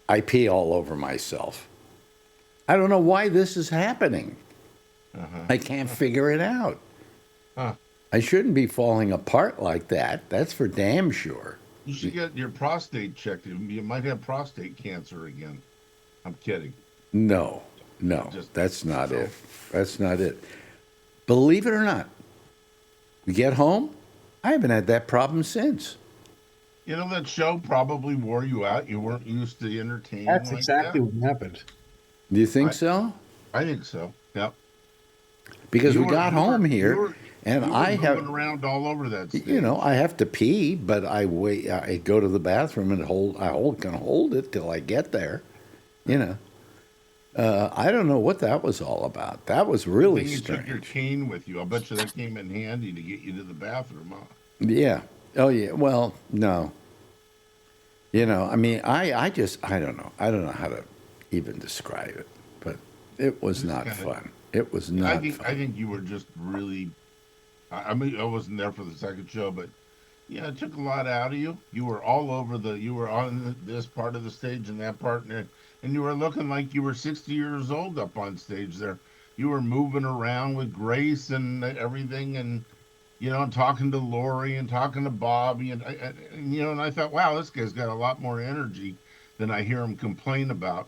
I pee all over myself. I don't know why this is happening. I can't figure it out. I shouldn't be falling apart like that. That's for damn sure. You should get your prostate checked. You might have prostate cancer again. I'm kidding. No, that's not it. That's not it. Believe it or not, we get home, I haven't had that problem since. That show probably wore you out. You weren't used to entertaining. That's like exactly that. what happened. Do you think so? I think so. Yep. Because we got home here, and I have moving around all over that stage. I have to pee, but I wait. I go to the bathroom and can hold it till I get there. I don't know what that was all about. That was really You strange. took your cane with you. I bet you that came in handy to get you to the bathroom, huh? Yeah. Oh, yeah. Well, no. I mean, I don't know. I don't know how to even describe it, but it was not fun. It was not fun. I think you were just really. I mean, I wasn't there for the second show, but yeah, it took a lot out of you. You were all over you were on this part of the stage and that part, and you were looking like you were 60 years old up on stage there. You were moving around with grace and everything, and talking to Lori and talking to Bobby, and I thought, wow, this guy's got a lot more energy than I hear him complain about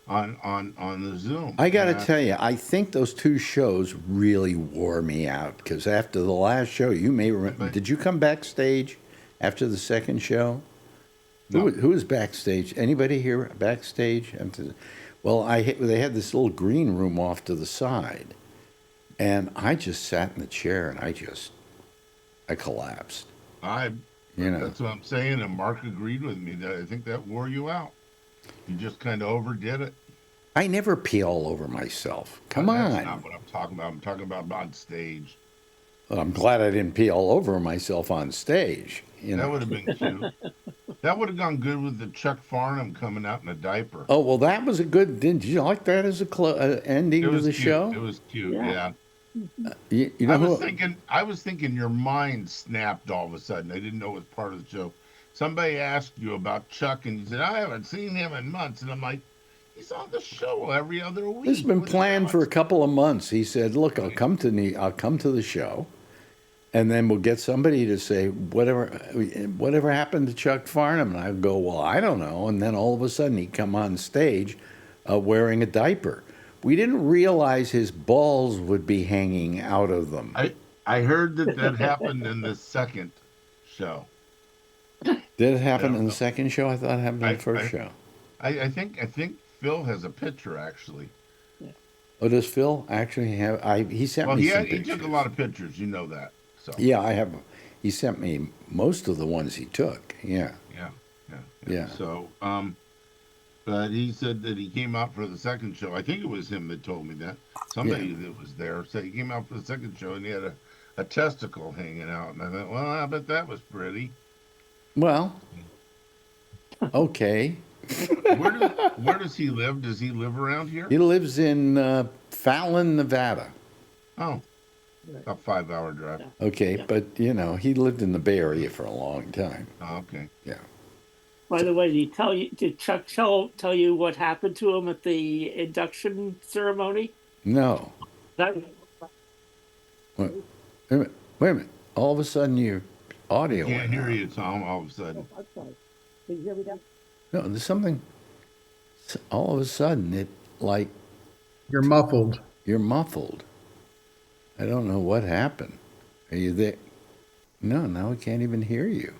on the Zoom. I got to tell you, I think those two shows really wore me out because after the last show, you may remember. Did you come backstage after the second show? No. Who was backstage? Anybody here backstage? Well, they had this little green room off to the side, and I just sat in the chair and I collapsed. That's what I'm saying, and Mark agreed with me that I think that wore you out. You just kind of overdid it. I never pee all over myself. Come on. That's not what I'm talking about. I'm talking about on stage. Well, I'm glad I didn't pee all over myself on stage. That would have been cute. That would have gone good with the Chuck Farnham coming out in a diaper. Oh, well, that was a good. Did you like that as a ending to the cute. show? It was cute. Yeah. I was thinking your mind snapped all of a sudden. I didn't know it was part of the show. Somebody asked you about Chuck, and you said, I haven't seen him in months. And I'm like, he's on the show every other week. This has been planned for a couple of months. He said, look, I'll come to the show, and then we'll get somebody to say, whatever happened to Chuck Farnham? And I go, well, I don't know. And then all of a sudden he'd come on stage wearing a diaper. We didn't realize his balls would be hanging out of them. I heard that happened in the second show. Did it happen in the second show? I thought it happened in the first show. I think Phil has a picture actually. Yeah. Oh, does Phil actually have? He sent me some pictures. He took a lot of pictures. You know that. So. Yeah, I have. He sent me most of the ones he took. Yeah. Yeah. So, But he said that he came out for the second show. I think it was him that told me that. Somebody Yeah. that was there said he came out for the second show and he had a testicle hanging out. And I thought, well, I bet that was pretty. Well, okay. Where does he live? Does he live around here? He lives in Fallon, Nevada. Oh, a 5-hour drive. Okay, Yeah. but he lived in the Bay Area for a long time. Oh, okay. Yeah. By the way, did Chuck tell you what happened to him at the induction ceremony? No. That Wait a minute. Wait a minute. All of a sudden, your audio Can't went hear out. you, Tom, all of a sudden. I'm sorry. Can you hear me now? No, there's something. All of a sudden, You're muffled. you're muffled. I don't know what happened. Are you there? No, now I can't even hear you.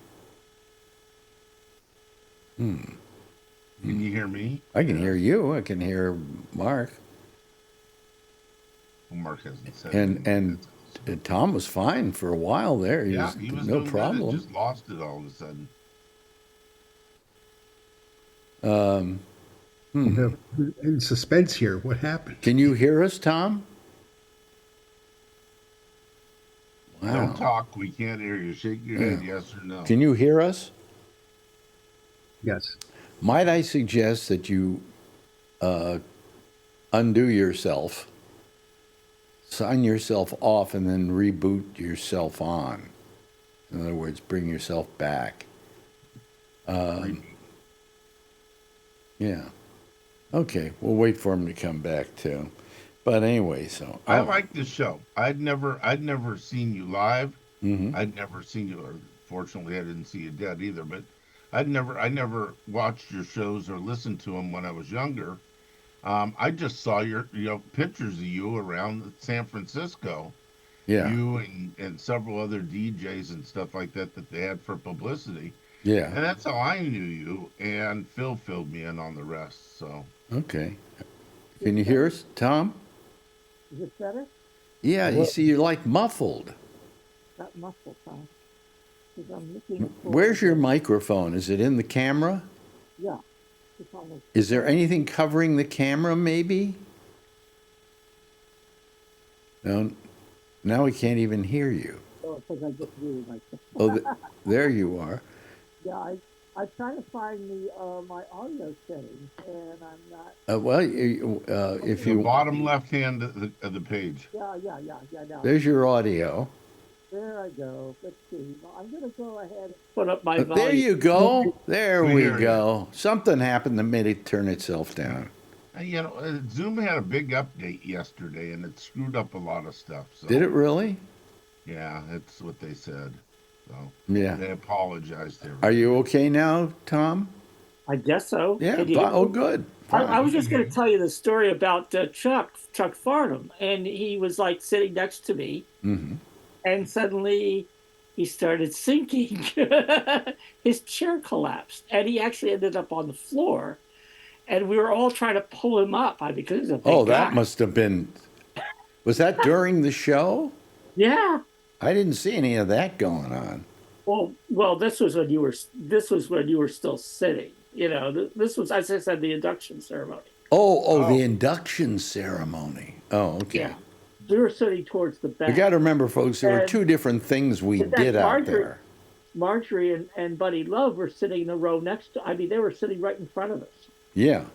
Can you hear me? I can hear you. I can hear Mark. Well, Mark hasn't said And anything. Tom was fine for a while there. He He was no doing problem. good. It just lost it all of a sudden. In suspense here. What happened? Can you hear us, Tom? Wow. Don't talk. We can't hear you. Shake your head, yes or no. Can you hear us? Yes. Might I suggest that you undo yourself, sign yourself off, and then reboot yourself on? In other words, bring yourself back. Yeah. Okay, we'll wait for him to come back too. But anyway, so I like the show. I'd never seen you live. Mhm. I'd never seen you, or fortunately, I didn't see you dead either. But I never watched your shows or listened to them when I was younger. I just saw your pictures of you around San Francisco. Yeah. You and several other DJs and stuff like that they had for publicity. Yeah. And that's how I knew you. And Phil filled me in on the rest. So Okay. Can you hear us, Tom? Is it better? Yeah, you see, you're like muffled. That muffled, huh? 'Cause I'm looking for. Where's your microphone? Is it in the camera? Yeah. It's almost. Is there anything covering the camera, maybe? No, now we can't even hear you. Oh, because I just really like it. Oh, there you are. Yeah, I'm trying to find my audio settings, and I'm not. Well, if the you bottom left hand of the page. Yeah. Now, there's your audio. there I go. Let's see. Well, I'm gonna go ahead and put up my volume. There you go. There We we hear you. go. Something happened that made it turn itself down. Zoom had a big update yesterday, and it screwed up a lot of stuff. So, Did it really? Yeah, that's what they said. So Yeah. they apologized to Are you okay now, Tom? I guess so. Yeah. Can you- Oh, good. I was just going to tell you the story about Chuck Farnham, and he was like sitting next to me, Mm-hmm. and suddenly he started sinking. His chair collapsed, and he actually ended up on the floor. And we were all trying to pull him up. Because he's a big Oh, guy. that must have been. Was that during the show? Yeah. I didn't see any of that going on. Well, this was when you were still sitting. This was, as I said, the induction ceremony. Oh, the induction ceremony. Oh, okay. Yeah. We were sitting towards the back. You got to remember, folks, there were And- two different things we But that did out there. Marjorie and Buddy Love were sitting in the row next to. They were sitting right in front of us. Yeah.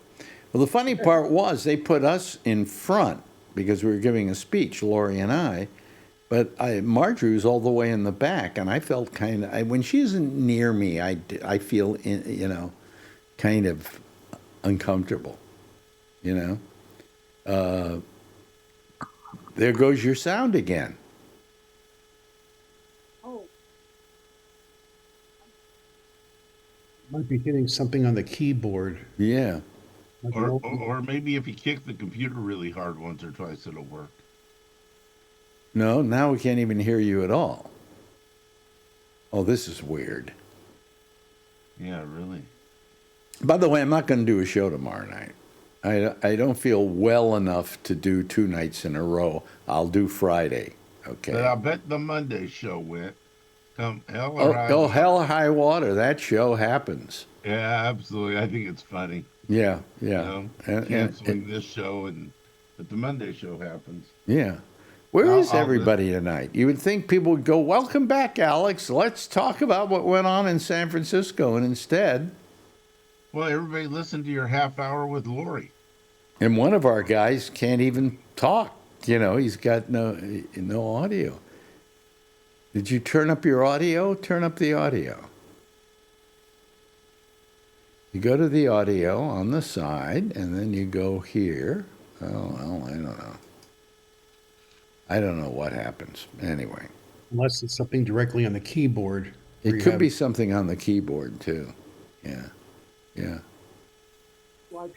Well, the funny part was they put us in front because we were giving a speech, Lori and I. But Marjorie was all the way in the back, and I felt kind of, when she isn't near me, I feel, kind of uncomfortable, There goes your sound again. Oh, Might be hitting something on the keyboard. Yeah. Like or maybe if you kick the computer really hard once or twice, it'll work. No, now we can't even hear you at all. Oh, this is weird. Yeah, really. By the way, I'm not going to do a show tomorrow night. I don't feel well enough to do 2 nights in a row. I'll do Friday. Okay. But I bet the Monday show went. come hell or high Go water. hell or high water. That show happens. Yeah, absolutely. I think it's funny. Yeah, You yeah. know, And canceling this show but the Monday show happens. yeah. Where I'll- is I'll everybody tonight? You would think people would go, "Welcome back, Alex. Let's talk about what went on in San Francisco." And instead, Well, everybody listen to your half hour with Lori. and one of our guys can't even talk. He's got no audio. Did you turn up your audio? Turn up the audio. You go to the audio on the side, and then you go here. Oh, well, I don't know. I don't know what happens. Anyway, Unless it's something directly on the keyboard. where it you could have- be something on the keyboard too. Yeah, yeah.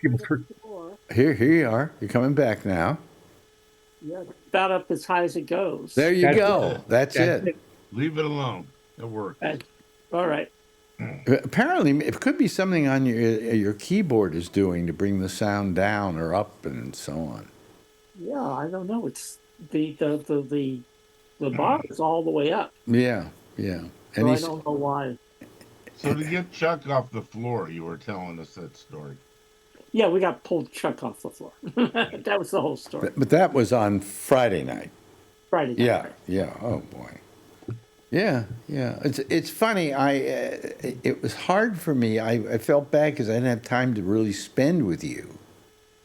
People for- Here you are. You're coming back now. Yeah, about up as high as it goes. There you That's go. it. That's That's it. Leave it alone. It works. All right. Apparently, it could be something on your keyboard is doing to bring the sound down or up and so on. Yeah, I don't know. It's the bar is all the way up. Yeah, yeah. So And I he's don't know why. So to get Chuck off the floor, you were telling us that story. Yeah, we got pulled Chuck off the floor. That was the whole story. but that was on Friday night. Friday night. Yeah, yeah. Oh boy. Yeah, yeah. It's funny. It was hard for me. I felt bad because I didn't have time to really spend with you.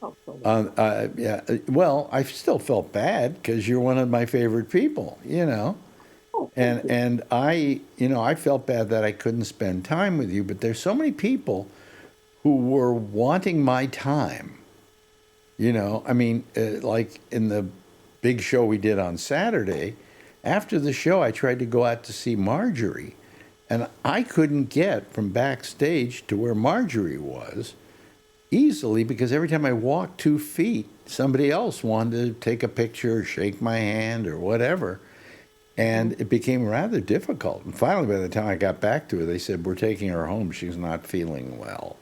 Oh, so- Yeah. Well, I still felt bad because you're one of my favorite people. oh, thank you. And I felt bad that I couldn't spend time with you. But there's so many people who were wanting my time. I mean, like in the big show we did on Saturday. After the show, I tried to go out to see Marjorie, and I couldn't get from backstage to where Marjorie was easily because every time I walked 2 feet, somebody else wanted to take a picture or shake my hand or whatever. And it became rather difficult. And finally, by the time I got back to her, they said, "We're taking her home. She's not feeling well."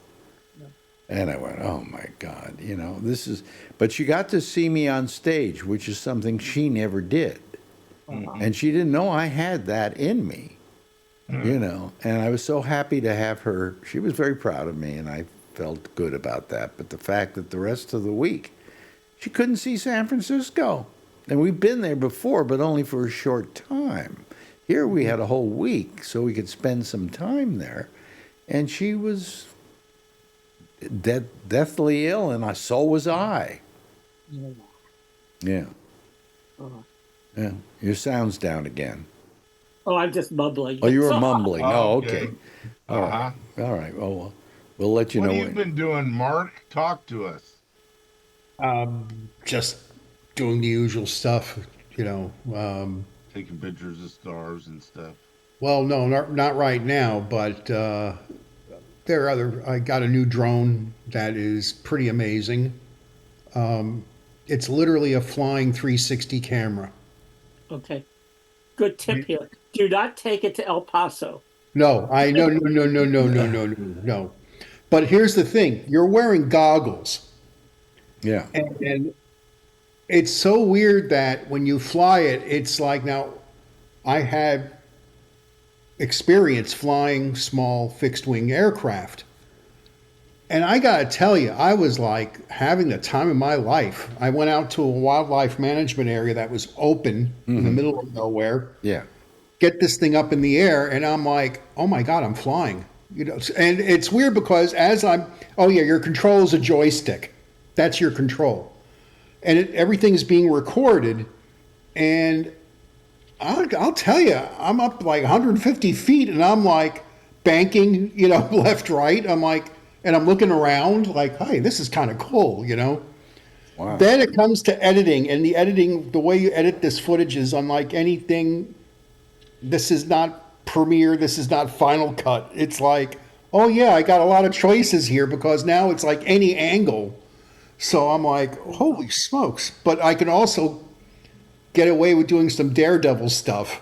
And I went, "Oh my God, this is," but she got to see me on stage, which is something she never did. And she didn't know I had that in me, and I was so happy to have her. She was very proud of me, and I felt good about that. But the fact that the rest of the week, she couldn't see San Francisco. And we've been there before, but only for a short time. Here we had a whole week, so we could spend some time there. And she was deathly ill, and so was I. Yeah. Uh-huh. Yeah. Your sound's down again. Oh, I'm just mumbling. Oh, you were So- mumbling. Oh, okay. All right. Uh-huh. All right. Well, we'll let you What know have you been doing, Mark? Talk to us. Just doing the usual stuff, Taking pictures of stars and stuff. Well, no, not right now, but there are I got a new drone that is pretty amazing. It's literally a flying 360 camera. Okay. Good tip here. Do not take it to El Paso. No. But here's the thing: you're wearing goggles, Yeah. and it's so weird that when you fly it, it's like now. I had experience flying small fixed wing aircraft. And I got to tell you, I was like having the time of my life. I went out to a wildlife management area that was open in the middle of nowhere, Yeah. get this thing up in the air, and I'm like, oh my God, I'm flying. And it's weird because oh yeah, your control is a joystick. That's your control. And everything's being recorded. And I'll tell you, I'm up like 150 feet and I'm like banking, left, right. I'm like, and I'm looking around like, hey, this is kind of cool, Wow. Then it comes to editing, and the way you edit this footage is unlike anything. This is not Premiere. This is not Final Cut. It's like, oh yeah, I got a lot of choices here because now it's like any angle. So I'm like, holy smokes. But I can also get away with doing some daredevil stuff,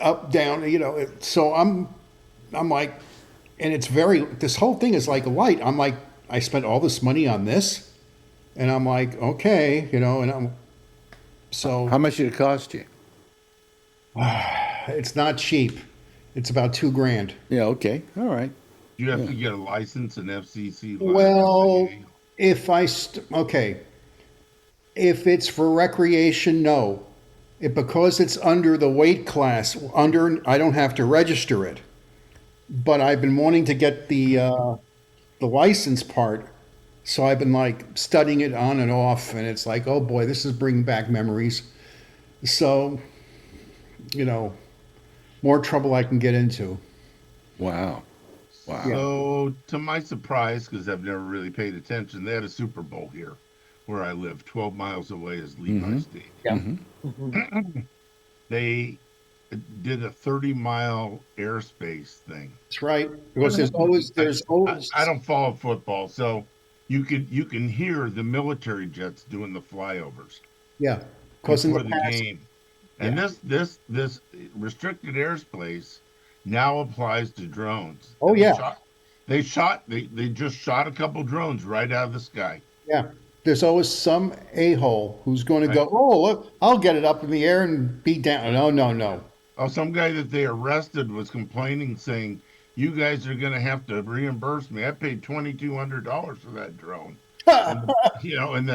up, down, so I'm like, and this whole thing is like a light. I'm like, I spent all this money on this, and I'm like, okay, and so How much did it cost you? It's not cheap. It's about $2,000. Yeah, okay. All right. You have to get a license, an FCC Well, license. okay, if it's for recreation, no. Because it's under the weight class, I don't have to register it. But I've been wanting to get the license part, so I've been like studying it on and off, and it's like, oh boy, this is bringing back memories. So, more trouble I can get into. Wow. Wow. So, to my surprise, because I've never really paid attention, they had a Super Bowl here where I live. 12 miles away is Levi Stadium. Yeah. They did a 30-mile airspace thing. That's right. Because there's always. I don't follow football, so you can hear the military jets doing the flyovers. Yeah. Because Before the game. And Yeah. this restricted airspace now applies to drones. Oh, And yeah. They just shot a couple drones right out of the sky. Yeah. There's always some a-hole who's going to go, oh, look, I'll get it up in the air and be down. No. Oh, some guy that they arrested was complaining, saying, "You guys are going to have to reimburse me. I paid $2,200 for that drone." And, and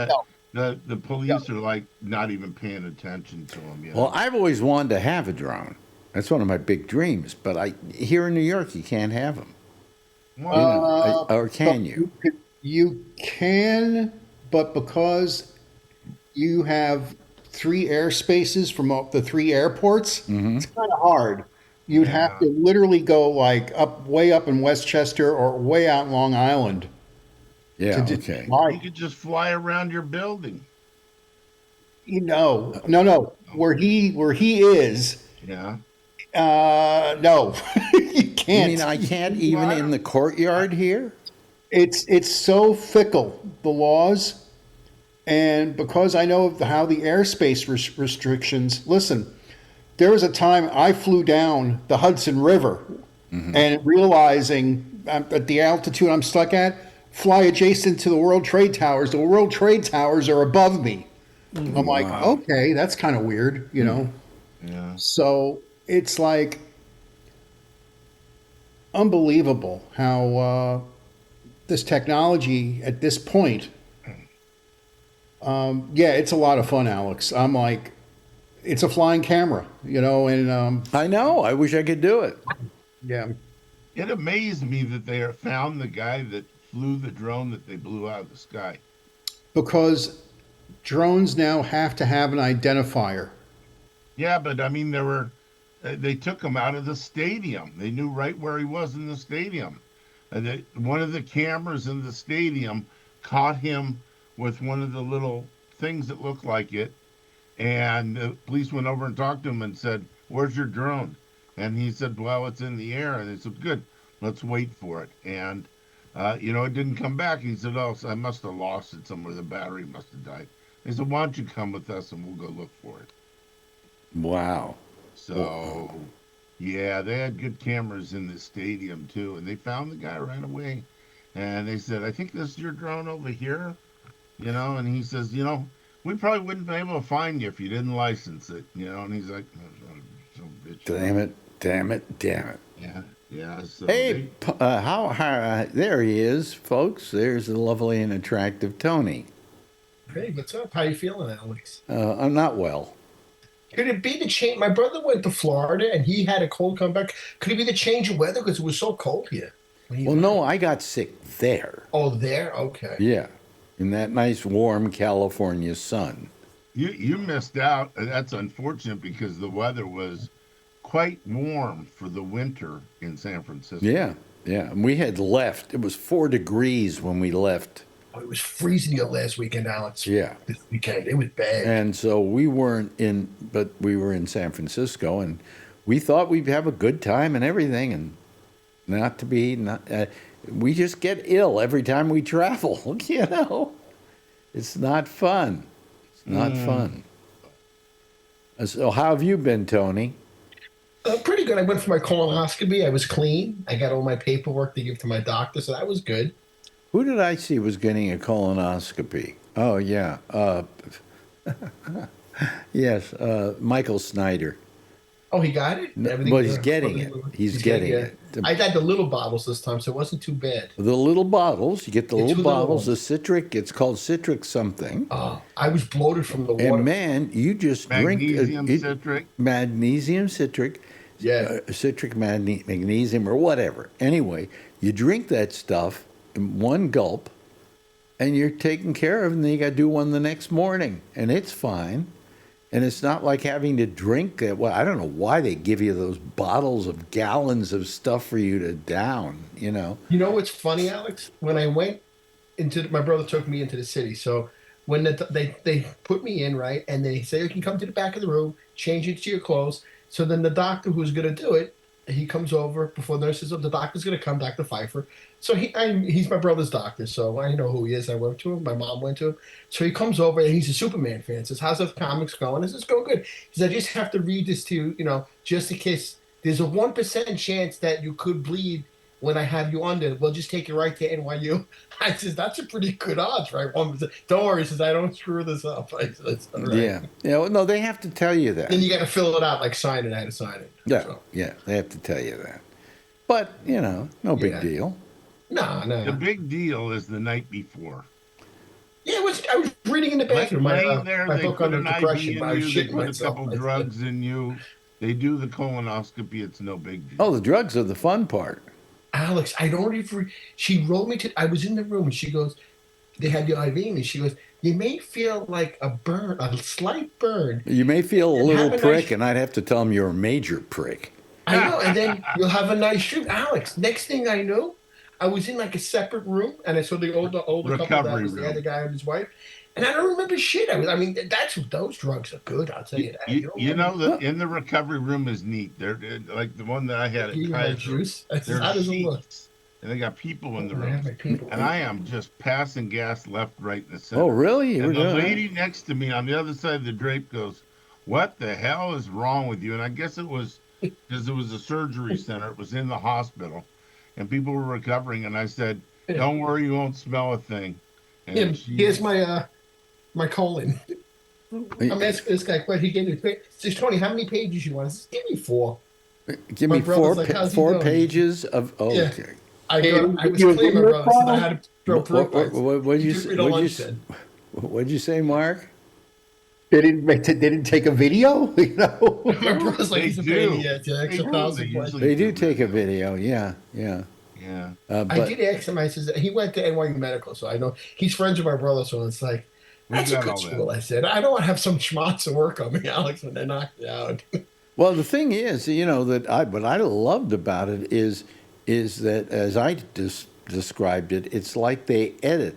the police are like not even paying attention to them. Well, I've always wanted to have a drone. That's one of my big dreams. But here in New York, you can't have them. Or can you? You can, but because you have 3 airspaces from the 3 airports, it's kind of hard. You'd have to literally go like way up in Westchester or way out in Long Island. Yeah, to okay. You could just fly around your building. No. Where he is, Yeah. no, you can't. You mean I can't even in the courtyard here? It's so fickle, the laws, and because I know of how the airspace restrictions. Listen, there was a time I flew down the Hudson River, and realizing at the altitude I'm stuck at, fly adjacent to the World Trade Towers. The World Trade Towers are above me. I'm like, okay, that's kind of weird, Yeah. So it's like unbelievable how this technology at this point. Yeah, it's a lot of fun, Alex. I'm like, it's a flying camera, and I know. I wish I could do it. yeah. It amazed me that they found the guy that flew the drone that they blew out of the sky. Because drones now have to have an identifier. Yeah, but I mean, they took him out of the stadium. They knew right where he was in the stadium. And one of the cameras in the stadium caught him with one of the little things that looked like it. And the police went over and talked to him and said, "Where's your drone?" And he said, "Well, it's in the air." And they said, "Good, let's wait for it." And, it didn't come back. He said, "Oh, so I must have lost it somewhere. The battery must have died." They said, "Why don't you come with us and we'll go look for it?" Wow. So, yeah, they had good cameras in the stadium too, and they found the guy right away. And they said, "I think this is your drone over here," and he says, "We probably wouldn't be able to find you if you didn't license it," and he's like, "Oh, bitch." Damn it. Yeah. So Hey, how there he is, folks. There's the lovely and attractive Tony. Hey, what's up? How you feeling, Alex? I'm not well. Could it be the change? My brother went to Florida and he had a cold come back. Could it be the change of weather because it was so cold here? Well, no, I got sick there. Oh, there? Okay. Yeah, in that nice warm California sun. you missed out. That's unfortunate because the weather was quite warm for the winter in San Francisco. Yeah. And we had left. It was 4 degrees when we left. Oh, it was freezing here last weekend, Alex. Yeah. This weekend. It was bad. And so we weren't but we were in San Francisco, and we thought we'd have a good time and everything, and we just get ill every time we travel, It's not fun. It's not fun. So how have you been, Tony? Pretty good. I went for my colonoscopy. I was clean. I got all my paperwork to give to my doctor, so that was good. Who did I see was getting a colonoscopy? Oh, yeah. Yes, Michael Snyder. Oh, he got it? Everything, Well, he's getting it. He's getting yeah. it. I got the little bottles this time, so it wasn't too bad. The little bottles, you get the Yeah, little two little bottles of ones. citric. It's called citric something. Oh, I was bloated from the And water. man, you just drink Magnesium citric. magnesium citric, Yeah. citric magnesium or whatever. Anyway, you drink that stuff in one gulp, and you're taken care of, and then you got to do one the next morning, and it's fine. And it's not like having to drink it. Well, I don't know why they give you those bottles of gallons of stuff for you to down, you know. You know what's funny, Alex? When I went my brother took me into the city. So when they put me in, right, and they say you can come to the back of the room, change into your clothes. So then the doctor who's going to do it, he comes over before the nurses. The doctor's going to come, Dr. Pfeiffer. So he's my brother's doctor, so I know who he is. I went to him. My mom went to him. So he comes over, and he's a Superman fan. Says, "How's the comics going?" I says, "It's going good." He says, "I just have to read this to you, just in case there's a 1% chance that you could bleed when I have you on there. We'll just take you right to NYU." I says, "That's a pretty good odds, right?" 1%. Don't worry, he says, "I don't screw this up." I said, "That's all right." Yeah. Yeah. No, they have to tell you that. Then you got to fill it out, like sign it. I had to sign it. Yeah. So. Yeah. They have to tell you that. But, no big Yeah. deal. No. The big deal is the night before. Yeah, I was reading in the bathroom. Laying there, my they book put on an IV depression. in I was you, they shitting put a myself. couple drugs in you. They do the colonoscopy. It's no big deal. Oh, the drugs are the fun part. Alex, I don't even. She wrote me to. I was in the room and she goes, "They had the IV in me." She goes, "You may feel like a burn, a slight burn. You may feel a And little have a prick, nice- and I'd have to tell them you're a major prick. I know, and then you'll have a nice shoot." Alex, next thing I knew, I was in like a separate room, and I saw the older couple that Recovery was there, room. the guy and his wife, and I don't remember shit. Those drugs are good. I'll tell you that. You know that in the recovery room is neat. They're like the one that I had at You have Kaiser. juice. I said, There's "How does it look?" sheets, and they got people in the I have room. my people. And I am just passing gas left, right, and the center. Oh, really? You were And the doing that? lady next to me on the other side of the drape goes, "What the hell is wrong with you?" And I guess it was because it was a surgery center. It was in the hospital, and people were recovering. And I said, "Don't worry, you won't smell a thing." And Here's my colon. I'm asking this guy question. He gave me. Says, "Tony, how many pages you want?" I says, "Give me 4." Give My me brother's like, "How's he four doing?" pages of. Oh, Yeah. okay. I was You a clean, my video brother. Said I file? had to throw proof. What'd you He took me say? to lunch then. What'd you say, Mark? They didn't take a video, My brother's like, They "He's a do. pain in the ass. Yeah, They extra do. thousand They bucks." usually They do take a video. Yeah. Yeah. I But did ask him. I says he went to NYU Medical, so I know he's friends with my brother. So it's like We that's a got good all school. that. I said I don't want to have some schmucks to work on me, Alex, when they're knocked me out. well, the thing is, what I loved about it is that as I described it, it's like they edit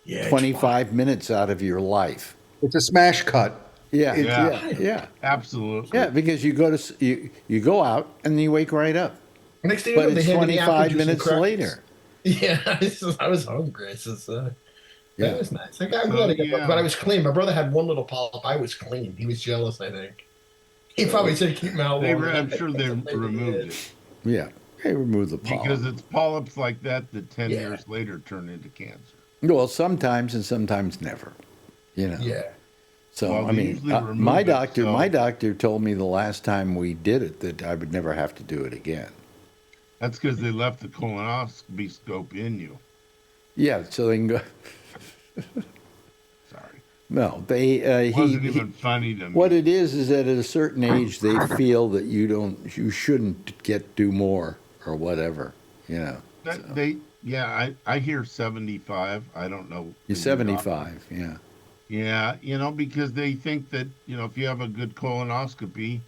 Yeah, 25 minutes out of your life. It's a smash cut. Yeah. Yeah. Yeah. Absolutely. Yeah, because you go out and you wake right up, Next thing you but know, they it's handed me apple 25 juice and minutes crackers. later. Yeah, I was hungry. It's just, Yeah. that was nice. Like, I'm So, glad I got, yeah. but I was clean. My brother had one little polyp. I was clean. He was jealous, I think. He probably said keep him out longer. I'm sure they removed it Yeah, they remove the polyp. because it's polyps like that 10 Yeah. years later turn into cancer. Well, sometimes and sometimes never. Yeah. So Well, I they mean, usually remove my it, doctor, so- my doctor told me the last time we did it that I would never have to do it again. That's because they left the colonoscopy scope in you. Yeah, so they can go. Sorry. No, they. It wasn't even funny to me. What it is that at a certain age they feel that you shouldn't do more or whatever. I hear 75. I don't know. You're 75. Yeah. Yeah, because they think that, if you have a good colonoscopy,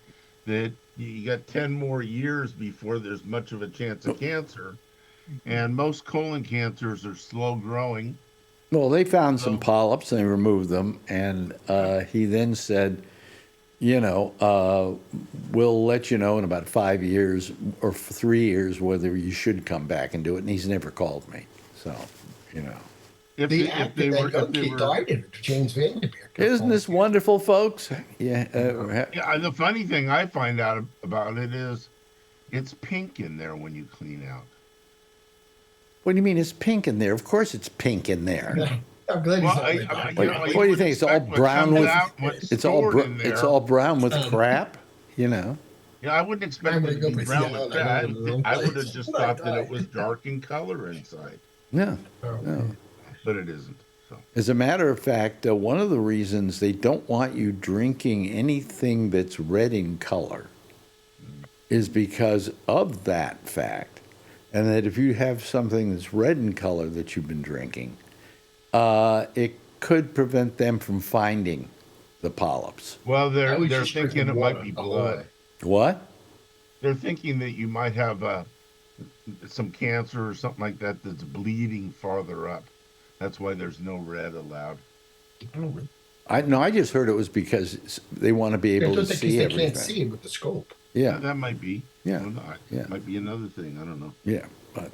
that you got 10 more years before there's much of a chance of cancer. And most colon cancers are slow growing. Well, they found some polyps and they removed them, and he then said, we'll let you know in about 5 years or 3 years whether you should come back and do it. And he's never called me, so. If The they actor, that young kid were, died in it, James Vanderbeek. Isn't this wonderful, folks? Yeah. yeah, the funny thing I find out about it is it's pink in there when you clean out. What do you mean it's pink in there? Of course it's pink in there. I'm glad he's Well, not I- like that. What do you think? It's all brown with What's it's all stored in there. it's all brown with crap, Yeah, I wouldn't expect I'm it gonna to go be by brown Seattle like and I go that. to the wrong I would have place. just But I thought that it die. was dark in color inside, No, Oh, no. but it isn't. So As a matter of fact, one of the reasons they don't want you drinking anything that's red in color is because of that fact. And that if you have something that's red in color that you've been drinking, it could prevent them from finding the polyps. well, I was they're just thinking drinking it might water be the whole blood. way. What? They're thinking that you might have some cancer or something like that that's bleeding farther up. That's why there's no red allowed. Oh, really? I just heard it was because they want to be Yeah, able to because see they everything. can't see it with the scope. Yeah, That might be. Yeah, Well, not. yeah. Might be another thing. I don't know. yeah, but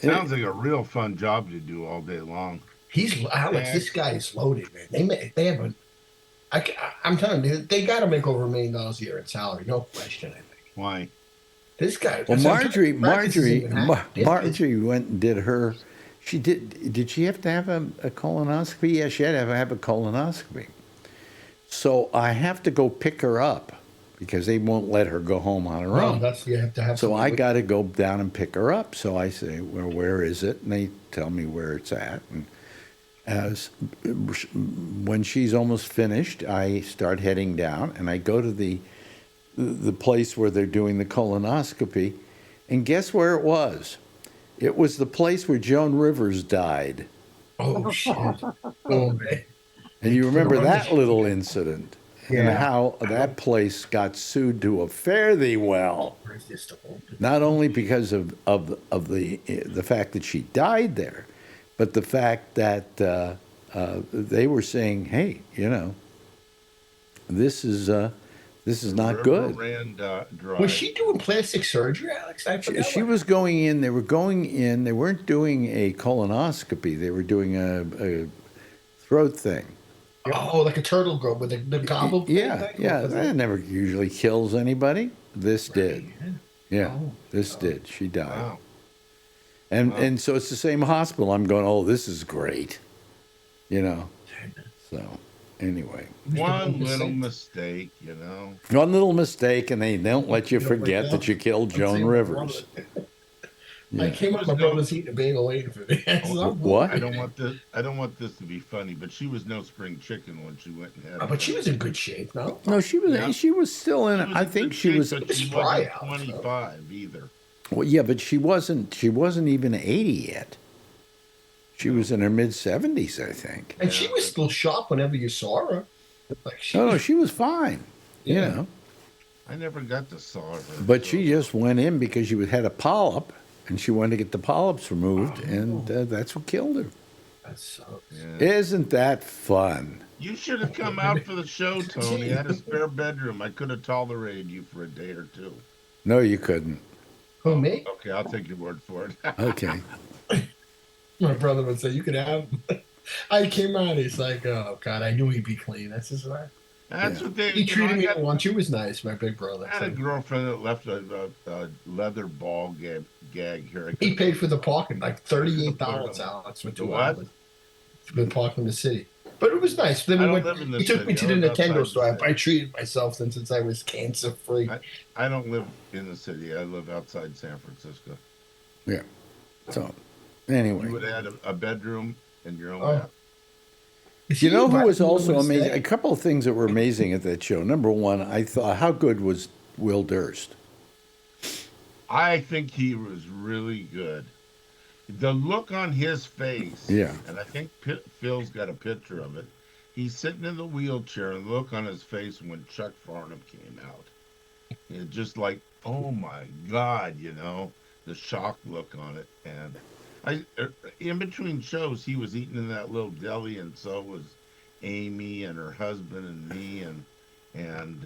Sounds like a real fun job to do all day long. He's Alex. This guy is loaded, man. They have a. I'm telling you, they got to make over $1 million a year in salary, no question. I think Why? this guy. Well, that's what I'm telling you, practice isn't even happening. Marjorie went and did her. She did. Did she have to have a colonoscopy? Yeah, she had to have a colonoscopy. So I have to go pick her up because they won't let her go home on her No, own. that's you have to have. So somebody I with- got to go down and pick her up. So I say, well, where is it? And they tell me where it's at. And when she's almost finished, I start heading down, and I go to the place where they're doing the colonoscopy, and guess where it was? It was the place where Joan Rivers died. Oh shit! Oh man. And you remember Put her on that the- little incident and Yeah. how that place got sued to a fare thee well. Where's this to open? Not only because of the fact that she died there, but the fact that they were saying, "Hey, this is not good." Ran dry. Was she doing plastic surgery, Alex? I forgot. She what- was going in. They were going in. They weren't doing a colonoscopy. They were doing a throat thing. Oh, like a turtle grove with the gobble. Yeah, thing? yeah. Was That it? never usually kills anybody. This did. Yeah, Oh, this did. She died. Wow. And so it's the same hospital. I'm going, oh, this is great. So anyway, One little mistake, one little mistake, and they don't let you Don't work forget out. that you killed I'm Joan saying Rivers. I came up, my brother's eating a bagel waiting for me. What? I don't want this to be funny, but she was no spring chicken when she went and had. Oh, but she was in good shape, no? No, she was. Yeah. She was still in. She was I in think good she shape, was. but she spry wasn't out, so. 25 either. Well, yeah, but she wasn't. She wasn't even 80 yet. She was in her mid 70s, I think. And she was still sharp whenever you saw her. Like she No, was, she was fine. Yeah. I never got to saw her. But so- she just went in because she had a polyp, and she wanted to get the polyps removed, and that's what killed her. that sucks. Yeah. Isn't that fun? You should have come out for the show, Tony. I had a spare bedroom. I could have tolerated you for a day or two. No, you couldn't. Who, me? Okay, I'll take your word for it. Okay. My brother would say, you could have him. I came out, he's like, oh, God, I knew he'd be clean. That's his right. That's what they. He treated I me got- once. He was nice, my big brother. I had a girlfriend that left a leather ball gag here. He paid for the parking, like $38, Alex, for 2 What? hours. For the parking in the city. But it was nice. Then I we don't went. live in the He took me to city. the I live outside Nintendo the store. city. I treated myself then since I was cancer free. I don't live in the city. I live outside San Francisco. Yeah. So, You anyway. would add a bedroom and your own Oh. bath. You know who was He also would amazing? stay. A couple of things that were amazing at that show. Number one, I thought, how good was Will Durst? I think he was really good. The look on his face, Yeah. and I think Phil's got a picture of it. He's sitting in the wheelchair, and the look on his face when Chuck Farnham came out. It's just like, oh my God, the shock look on it. And in between shows, he was eating in that little deli, and so was Amy and her husband and me and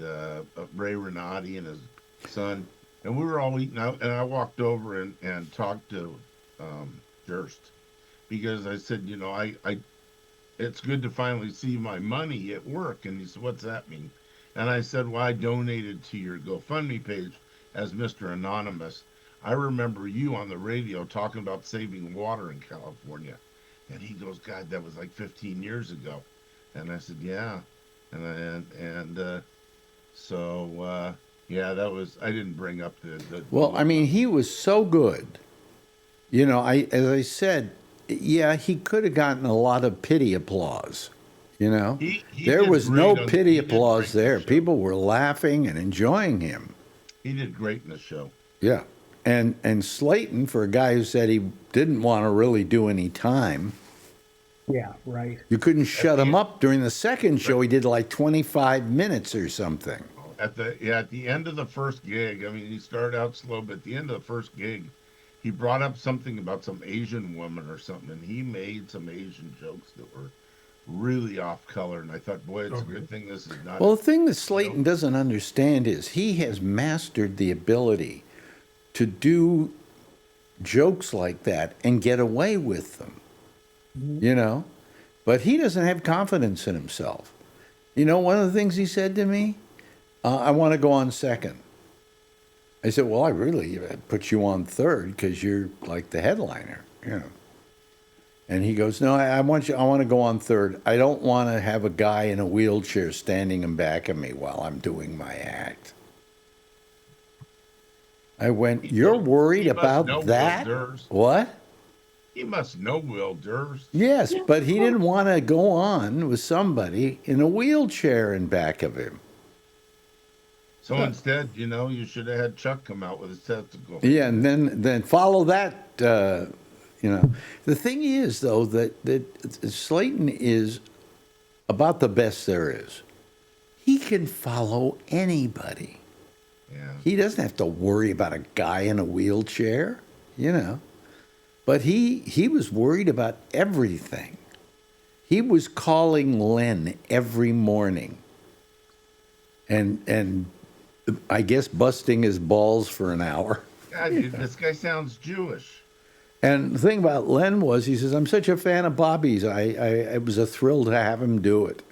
Ray Renati and his son. And we were all eating out, and I walked over and talked to Durst because I said, it's good to finally see my money at work. And he said, what's that mean? And I said, well, I donated to your GoFundMe page as Mr. Anonymous. I remember you on the radio talking about saving water in California. And he goes, God, that was like 15 years ago. And I said, yeah. So Yeah, that was. I didn't bring up the Well, I mean, he was so good. You know, as I said, yeah, he could have gotten a lot of pity applause. You know, he there did was no great on. pity He did great applause in the there. show. People were laughing and enjoying him. He did great in the show. Yeah, and Slayton, for a guy who said he didn't want to really do any time, Yeah, right. you couldn't shut the him end- up during the second show. He did like 25 minutes or something. At the end of the first gig, I mean, he started out slow, but at the end of the first gig, he brought up something about some Asian woman or something, and he made some Asian jokes that were really off color. And I thought, boy, it's a good thing this is not. Well, the thing that Slayton doesn't understand is he has mastered the ability to do jokes like that and get away with them, you know? But he doesn't have confidence in himself. You know, one of the things he said to me, I want to go on second. I said, well, I really put you on third because you're like the headliner, you know. And he goes, no, I want to go on third. I don't want to have a guy in a wheelchair standing in back of me while I'm doing my act. I went, you're worried He must know about Will that? Durst. What? He must know Will Durst. Yes, but he didn't want to go on with somebody in a wheelchair in back of him. So instead, you should have had Chuck come out with his testicle. Yeah, and then follow that. The thing is, though, that Slayton is about the best there is. He can follow anybody. Yeah. He doesn't have to worry about a guy in a wheelchair, you know. But he was worried about everything. He was calling Len every morning, and I guess busting his balls for an hour. God, dude, this guy sounds Jewish. And the thing about Len was, he says, I'm such a fan of Bobby's. It was a thrill to have him do it,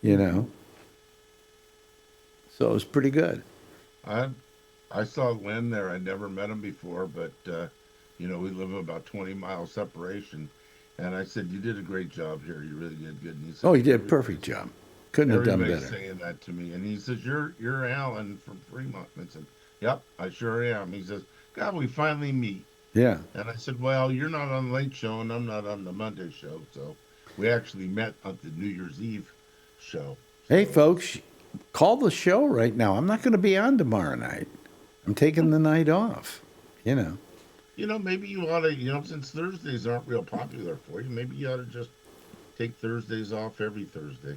you know. So it was pretty good. I saw Len there. I never met him before, but we live about 20 miles separation. And I said, you did a great job here. You really did good. And he said, Oh, he did a perfect job. Couldn't have done everybody's better. saying that to me. And he says, you're Alan from Fremont. And I said, yep, I sure am. He says, God, we finally meet. Yeah. And I said, well, you're not on the Late Show and I'm not on the Monday show. So we actually met at the New Year's Eve show. Hey, folks, call the show right now. I'm not going to be on tomorrow night. I'm taking the night off, you know. Maybe you ought to, since Thursdays aren't real popular for you, maybe you ought to just take Thursdays off every Thursday.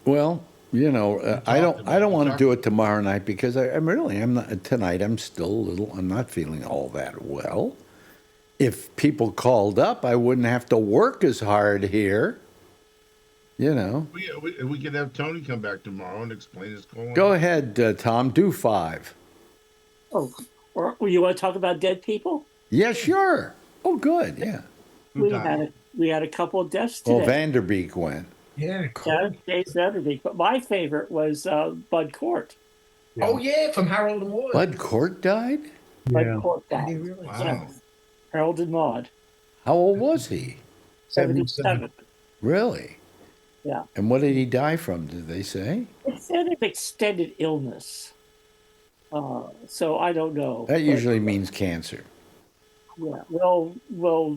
Well, I don't want to do it tomorrow night because I'm not tonight. I'm not feeling all that well. If people called up, I wouldn't have to work as hard here. We could have Tony come back tomorrow and explain his colon. Go ahead, Tom. Do 5. Oh, or you want to talk about dead people? Yeah, sure. Oh, good. Yeah. We had a couple of deaths today. Well, Vanderbeek went. Yeah, cool. Dave Vanderbeek. But my favorite was Bud Cort. Oh yeah, from Harold and Maude. Bud Cort died? Bud Cort died. Did he really? Wow. Yeah. Harold and Maude. How old was he? 77. Really? Yeah. And what did he die from, did they say? It said an extended illness. So I don't know. That usually means cancer. Yeah. Well, It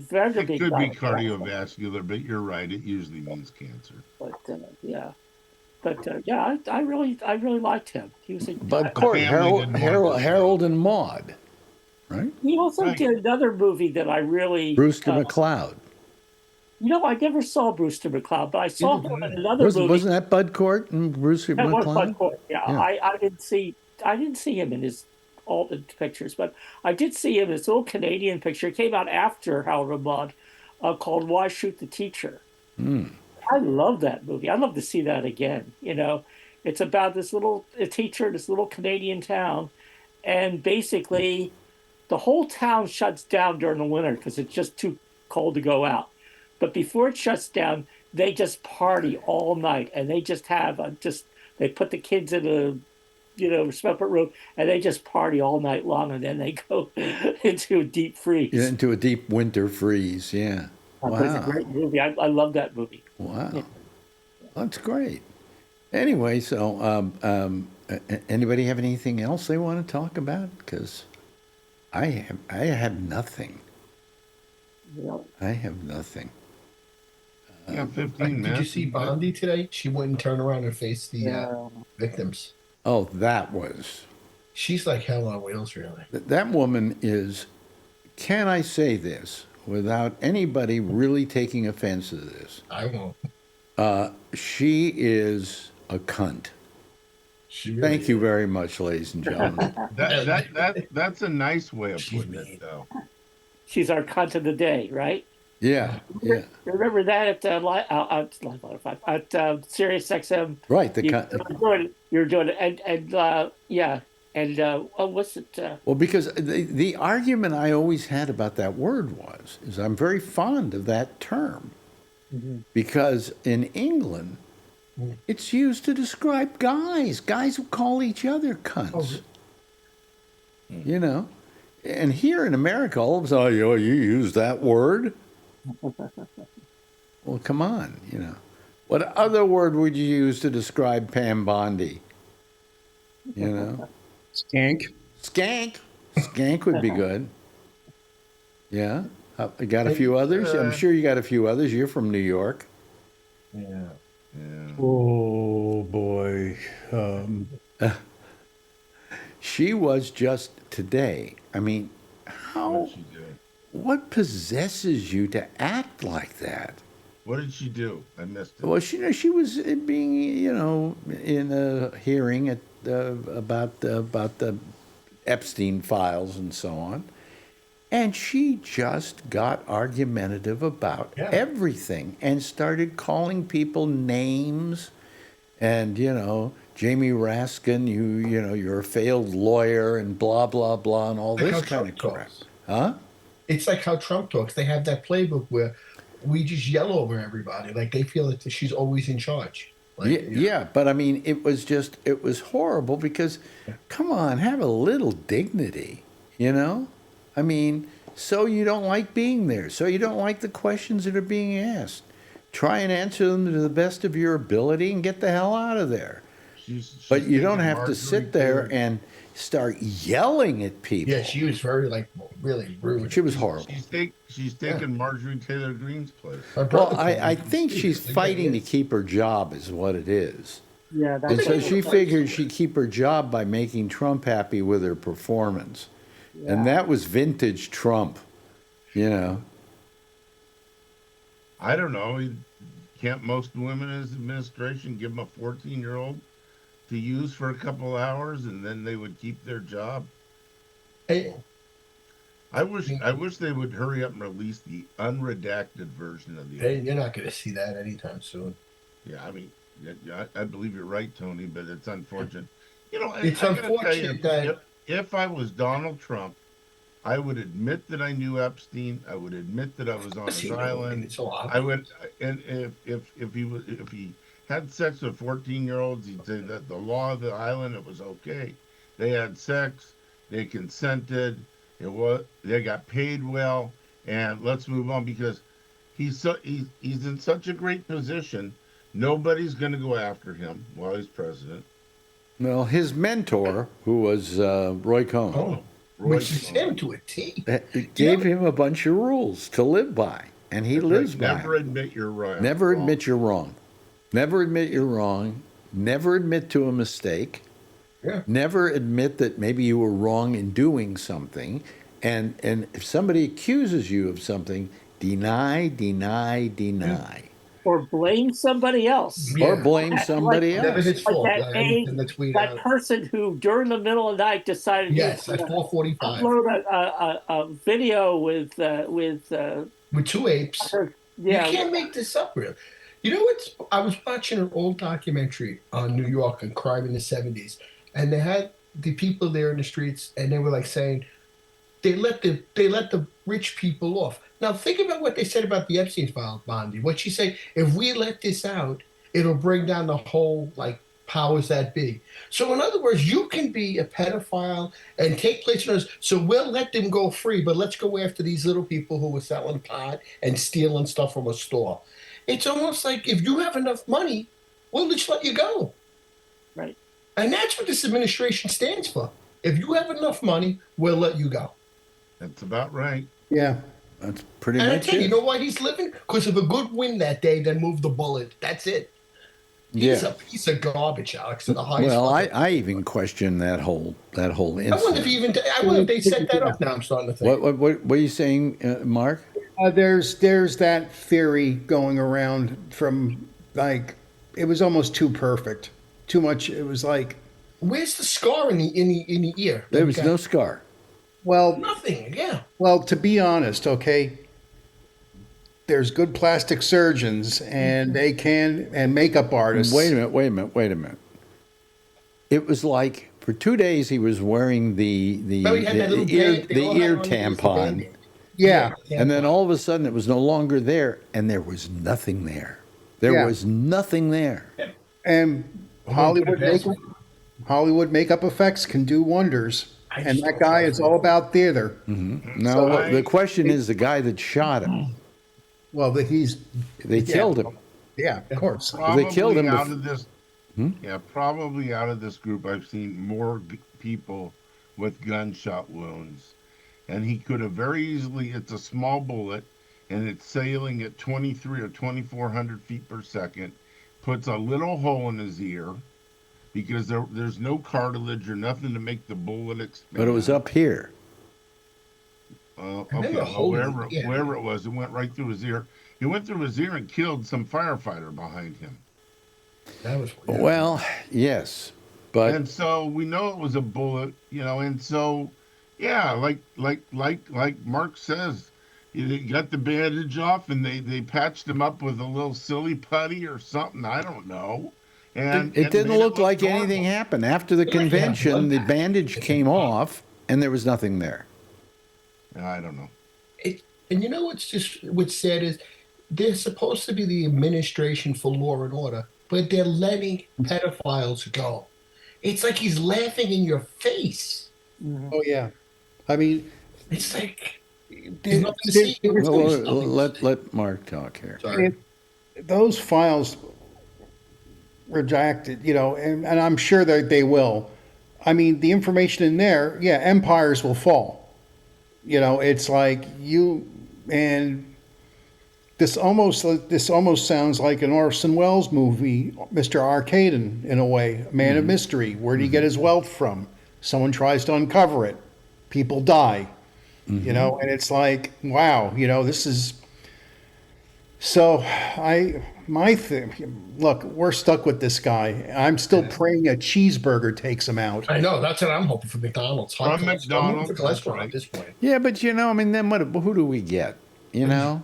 Vanderbeek could be died. cardiovascular, but you're right. It usually means cancer. But yeah. But yeah, I really liked him. He was a Bud Cort, family didn't want this Harold and Maude, right? He also Right. did another movie that I really Brewster McCloud. I never saw Brewster McCloud, but I saw him in another movie. Wasn't that Bud Cort and Brewster That was Bud McCloud? Cort. Yeah. I didn't see him in his all the pictures, but I did see him in this little Canadian picture. It came out after Harold and Maude, called "Why Shoot the Teacher." I love that movie. I'd love to see that again. It's about this little teacher in this little Canadian town, and basically the whole town shuts down during the winter because it's just too cold to go out. But before it shuts down, they just party all night, and they just have they put the kids in a separate room, and they just party all night long, and then they go into a deep freeze. Yeah, into a deep winter freeze, yeah. It's a Wow. great movie. I love that movie. Wow. Yeah. That's great. Anyway, so Anybody have anything else they want to talk about? Because I have nothing. I have nothing. Yeah, 15 Did minutes. you see Bondi today? She wouldn't turn around and face the victims. Oh, that was. She's like hell on wheels, really. That woman is. Can I say this without anybody really taking offense to this? I won't. She is a cunt. She really Thank you is. very much, ladies and gentlemen. That's a nice way of putting it, though. She's our cunt of the day, right? Yeah. Remember that at Sirius XM? Right. You're doing it, and what's it? Well, because the argument I always had about that word is I'm very fond of that term, because in England, it's used to describe guys who call each other cunts. You know, and here in America, all of a sudden, you use that word. Well, come on, you know. What other word would you use to describe Pam Bondi? You know? Skank. Skank would be good. Yeah. I got a few others. I'm sure you got a few others. You're from New York. Yeah. Oh boy. She was just today. I mean, how? What'd she do? What possesses you to act like that? What did she do? I missed it. Well, she was being, in a hearing about the Epstein files and so on, and she just got argumentative about everything and started calling people names, and Jamie Raskin, you're a failed lawyer and blah blah blah and all this kind of crap, huh? It's like how Trump talks. They have that playbook where we just yell over everybody. Like they feel that she's always in charge. Like, yeah, but I mean, it was horrible because, come on, have a little dignity, I mean, so you don't like being there. So you don't like the questions that are being asked. Try and answer them to the best of your ability and get the hell out of there. But you don't have to sit there and start yelling at people. Yeah, she was very, really rude. She was horrible. She's taking Marjorie Taylor Greene's place. Well, I think she's fighting to keep her job is what it is. Yeah, and so she figured she'd keep her job by making Trump happy with her performance. Yeah. And that was vintage Trump, I don't know. Can't most women in his administration give him a 14-year-old to use for a couple hours and then they would keep their job? Hey. I wish they would hurry up and release the unredacted version of the. Hey, you're not going to see that anytime soon. Yeah, I mean, I believe you're right, Tony, but it's unfortunate. It's unfortunate that if I was Donald Trump, I would admit that I knew Epstein. I would admit that I was on his island. I would, and if he had sex with 14-year-olds, he'd say that the law of the island, it was okay. They had sex, they consented. They got paid well, and let's move on because he's in such a great position. Nobody's going to go after him while he's president. Well, his mentor, who was Roy Cohn, which is him to a T, gave him a bunch of rules to live by, and he lives by. Never admit you're right. Never admit you're wrong. Never admit you're wrong. Never admit to a mistake. Yeah. Never admit that maybe you were wrong in doing something. And if somebody accuses you of something, deny. Or blame somebody else. Yeah. Or blame somebody else. Never his fault. That person who, during the middle of the night, decided at 4:45 upload a video with 2 apes. Yeah. You can't make this up, really. You know what? I was watching an old documentary on New York and crime in the 70s, and they had the people there in the streets, and they were like saying they let the rich people off. Now think about what they said about the Epstein file, Bondi. What she said, if we let this out, it'll bring down the whole powers that be. So in other words, you can be a pedophile and take place in others. So we'll let them go free, but let's go after these little people who were selling pot and stealing stuff from a store. It's almost like if you have enough money, we'll just let you go. Right. And that's what this administration stands for. If you have enough money, we'll let you go. That's about right. Yeah. That's pretty And I much tell you, it. you know why he's living? Because of a good win that day that moved the bullet. That's it. He's Yeah. a piece of garbage, Alex, to the highest Well, level. I even question that whole I wonder if incident. he even. I wonder if they set that up. Now I'm starting to think. What are you saying, Mark? There's that theory going around from like it was almost too perfect, too much. It was like, Where's the scar in the ear? There was no scar. well, Nothing. Yeah. well, to be honest, okay, there's good plastic surgeons and they can and makeup artists. Wait a minute. It was like for 2 days he was wearing the Remember he had that little band- they all had ear on the tampon, band-aid. Yeah, and then all of a sudden it was no longer there, and there was nothing there. There Yeah. was nothing there. and Hollywood makeup, Hollywood makeup effects can do wonders. I And just that don't guy trust is all about theater. Now So the question is the guy that shot him. Well, he's They killed him. yeah, of course. Probably killed him out bef- of this. Yeah, probably out of this group, I've seen more people with gunshot wounds, and he could have very easily. It's a small bullet, and it's sailing at 23 or 2,400 feet per second. Puts a little hole in his ear because there's no cartilage or nothing to make the bullet expand. But it was up here. And then Okay, the well, hole in wherever the ear. wherever it was, it went right through his ear. He went through his ear and killed some firefighter behind him. That was. Well, yes, but And so we know it was a bullet, and so yeah, like Mark says, they got the bandage off and they patched him up with a little silly putty or something, I don't know. And it didn't made look like normal. anything happened. After the Looked like he had convention, the blood. bandage came off, and there was nothing there. I don't know. And you know what's sad is they're supposed to be the administration for law and order, but they're letting pedophiles go. It's like he's laughing in your face. Oh yeah. I mean, It's like there's there- nothing to see. there- There's Well, nothing. let Mark talk here. Sorry. those files redacted, and I'm sure that they will. I mean, the information in there, yeah, empires will fall. It's like and this almost sounds like an Orson Welles movie, Mr. Arcaden, in a way, a man of mystery. Where did he get his wealth from? Someone tries to uncover it. People die. And it's like, wow, this is. So my thing, look, we're stuck with this guy. I'm still praying a cheeseburger takes him out. I know that's what I'm hoping for McDonald's. From I'm McDonald's, for that's cholesterol right. at this point. Yeah, but I mean, then who do we get? Yeah,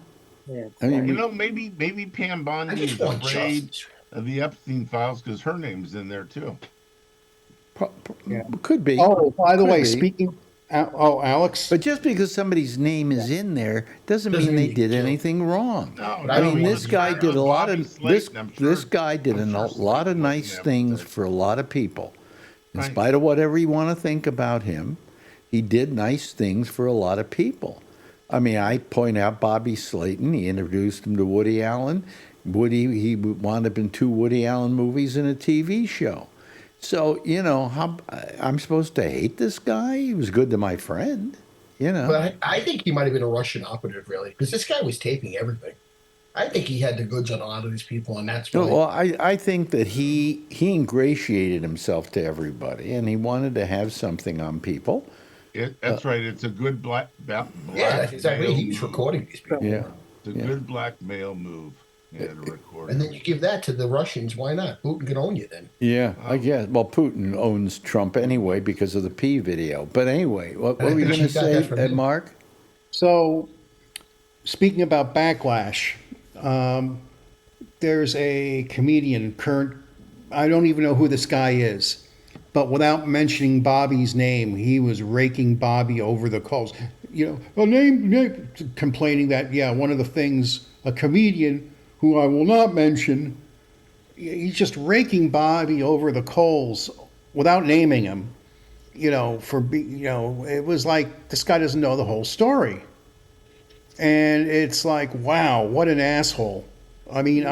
I mean, Maybe Pam I Bondi just is want afraid justice. of the Epstein files because her name's in there too. could be. Oh, by the Could way, be. speaking. Alex. But just because somebody's name is in there doesn't mean they did anything wrong. No, I no, mean, he this was guy trying did a on lot Bobby of Slayton, I'm sure- this guy did I'm a sure lot of Slayton nice wasn't things empathetic. for a lot of people. In Right. spite of whatever you want to think about him, he did nice things for a lot of people. I mean, I point out Bobby Slayton. He introduced him to Woody Allen. He wound up in 2 Woody Allen movies and a TV show. So, I'm supposed to hate this guy? He was good to my friend, But I think he might have been a Russian operative, really, because this guy was taping everything. I think he had the goods on a lot of these people, and that's why. Well, I think that he ingratiated himself to everybody, and he wanted to have something on people. That's right. It's a good black Yeah, that's exactly. He was move. recording these people. Yeah. It's a good blackmail move. Yeah, to record. And then you give that to the Russians. Why not? Putin can own you then. Yeah, I guess. Well, Putin owns Trump anyway because of the P video. But anyway, what were you going to She got that say, from him. Mark? So, speaking about backlash, there's a comedian, I don't even know who this guy is, but without mentioning Bobby's name, he was raking Bobby over the coals. A name, complaining that, yeah, one of the things, a comedian who I will not mention, he's just raking Bobby over the coals without naming him. It was like this guy doesn't know the whole story. And it's like, wow, what an asshole. I mean,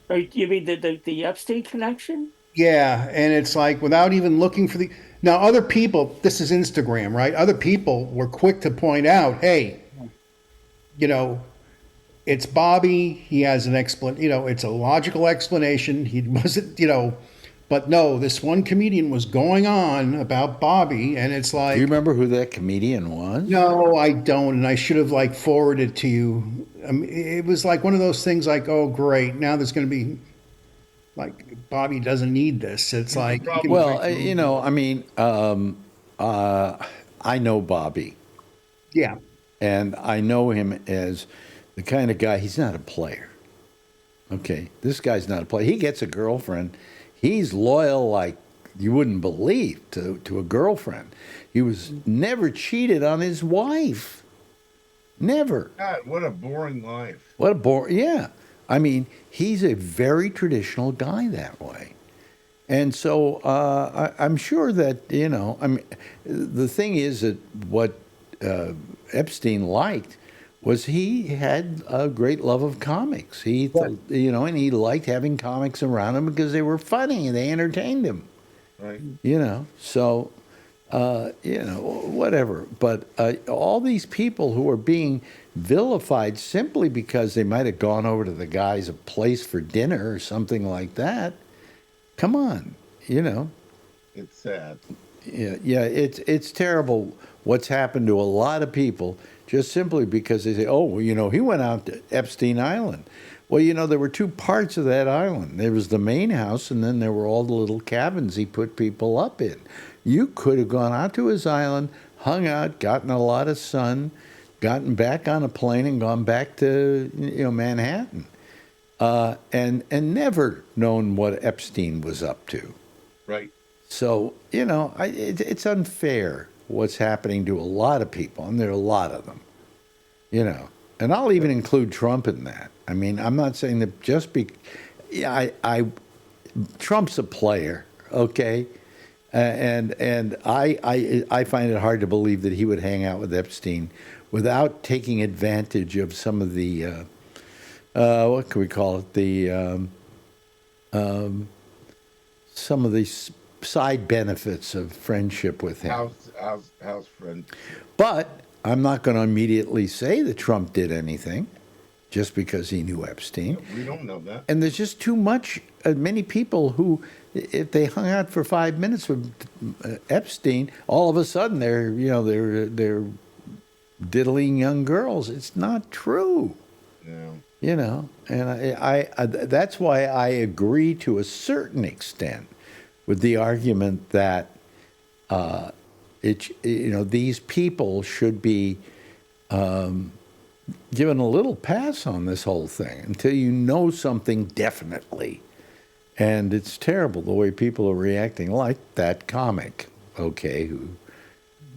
Oh, you mean the Epstein connection? Yeah, and it's like without even looking for the. Now, other people, this is Instagram, right? Other people were quick to point out, hey, you know, it's Bobby. He has an it's a logical explanation. He wasn't, but no, this one comedian was going on about Bobby, and it's Do like, you remember who that comedian was? no, I don't, and I should have like forwarded to you. It was like one of those things, like, oh, great, now there's going to be like Bobby doesn't need this. It's like, probably- Well, I mean, I know Bobby, yeah, and I know him as the kind of guy. He's not a player. Okay, this guy's not a player. He gets a girlfriend. He's loyal like you wouldn't believe to a girlfriend. He was never cheated on his wife. Never. God, what a boring life. What a bore. Yeah. I mean, he's a very traditional guy that way. And so I'm sure that, I mean, the thing is that what Epstein liked was he had a great love of comics. He, and he liked having comics around him because they were funny and they entertained him. Right. So, whatever. But all these people who are being vilified simply because they might have gone over to the guy's place for dinner or something like that. Come on, It's sad. Yeah, it's terrible what's happened to a lot of people just simply because they say, oh, well, he went out to Epstein Island. Well, there were two parts of that island. There was the main house, and then there were all the little cabins he put people up in. You could have gone out to his island, hung out, gotten a lot of sun, gotten back on a plane, and gone back to Manhattan, and never known what Epstein was up to. Right. So it's unfair what's happening to a lot of people, and there are a lot of them. And I'll even include Trump in that. I mean, I'm not saying that just Trump's a player, okay, and I find it hard to believe that he would hang out with Epstein without taking advantage of some of the what can we call it, the some of the side benefits of friendship with him. House friend. But I'm not going to immediately say that Trump did anything just because he knew Epstein. We don't know that. And there's just too many people who, if they hung out for 5 minutes with Epstein, all of a sudden they're diddling young girls. It's not true. Yeah. And I that's why I agree to a certain extent with the argument that these people should be given a little pass on this whole thing until you know something definitely. And it's terrible the way people are reacting, like that comic, okay,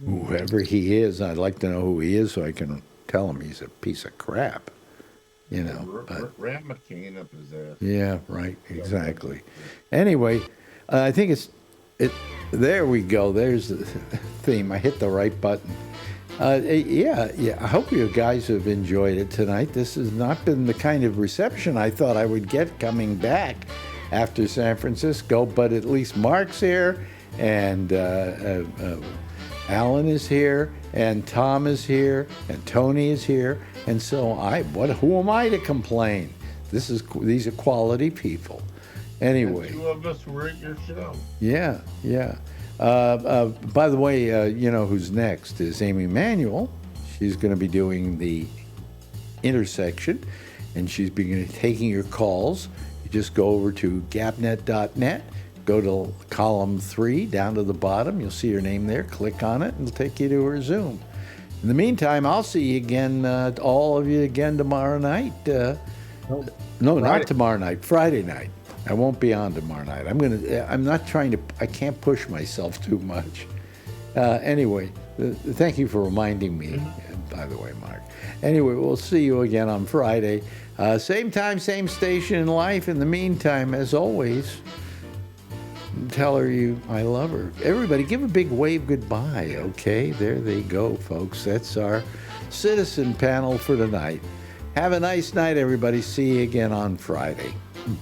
whoever he is. I'd like to know who he is so I can tell him he's a piece of crap, But, Ram McCain up his ass. yeah, right, exactly. Anyway, I think there we go. There's the theme. I hit the right button. Yeah. I hope you guys have enjoyed it tonight. This has not been the kind of reception I thought I would get coming back after San Francisco, but at least Mark's here, and Alan is here, and Tom is here, and Tony is here, and so who am I to complain? These are quality people. Anyway, And two of us were at your show. yeah. By the way, who's next is Amy Manuel. She's going to be doing the intersection, and she's beginning taking your calls. You just go over to gabnet.net, go to column 3, down to the bottom. You'll see her name there. Click on it, and it'll take you to her Zoom. In the meantime, I'll see you again, all of you again tomorrow night. No, not tomorrow night. Friday night. I won't be on tomorrow night. I can't push myself too much. Anyway, thank you for reminding me, by the way, Mark. Anyway, we'll see you again on Friday. Same time, same station in life. In the meantime, as always, tell her I love her. Everybody, give a big wave goodbye, okay? There they go, folks. That's our citizen panel for tonight. Have a nice night, everybody. See you again on Friday.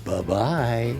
Bye-bye.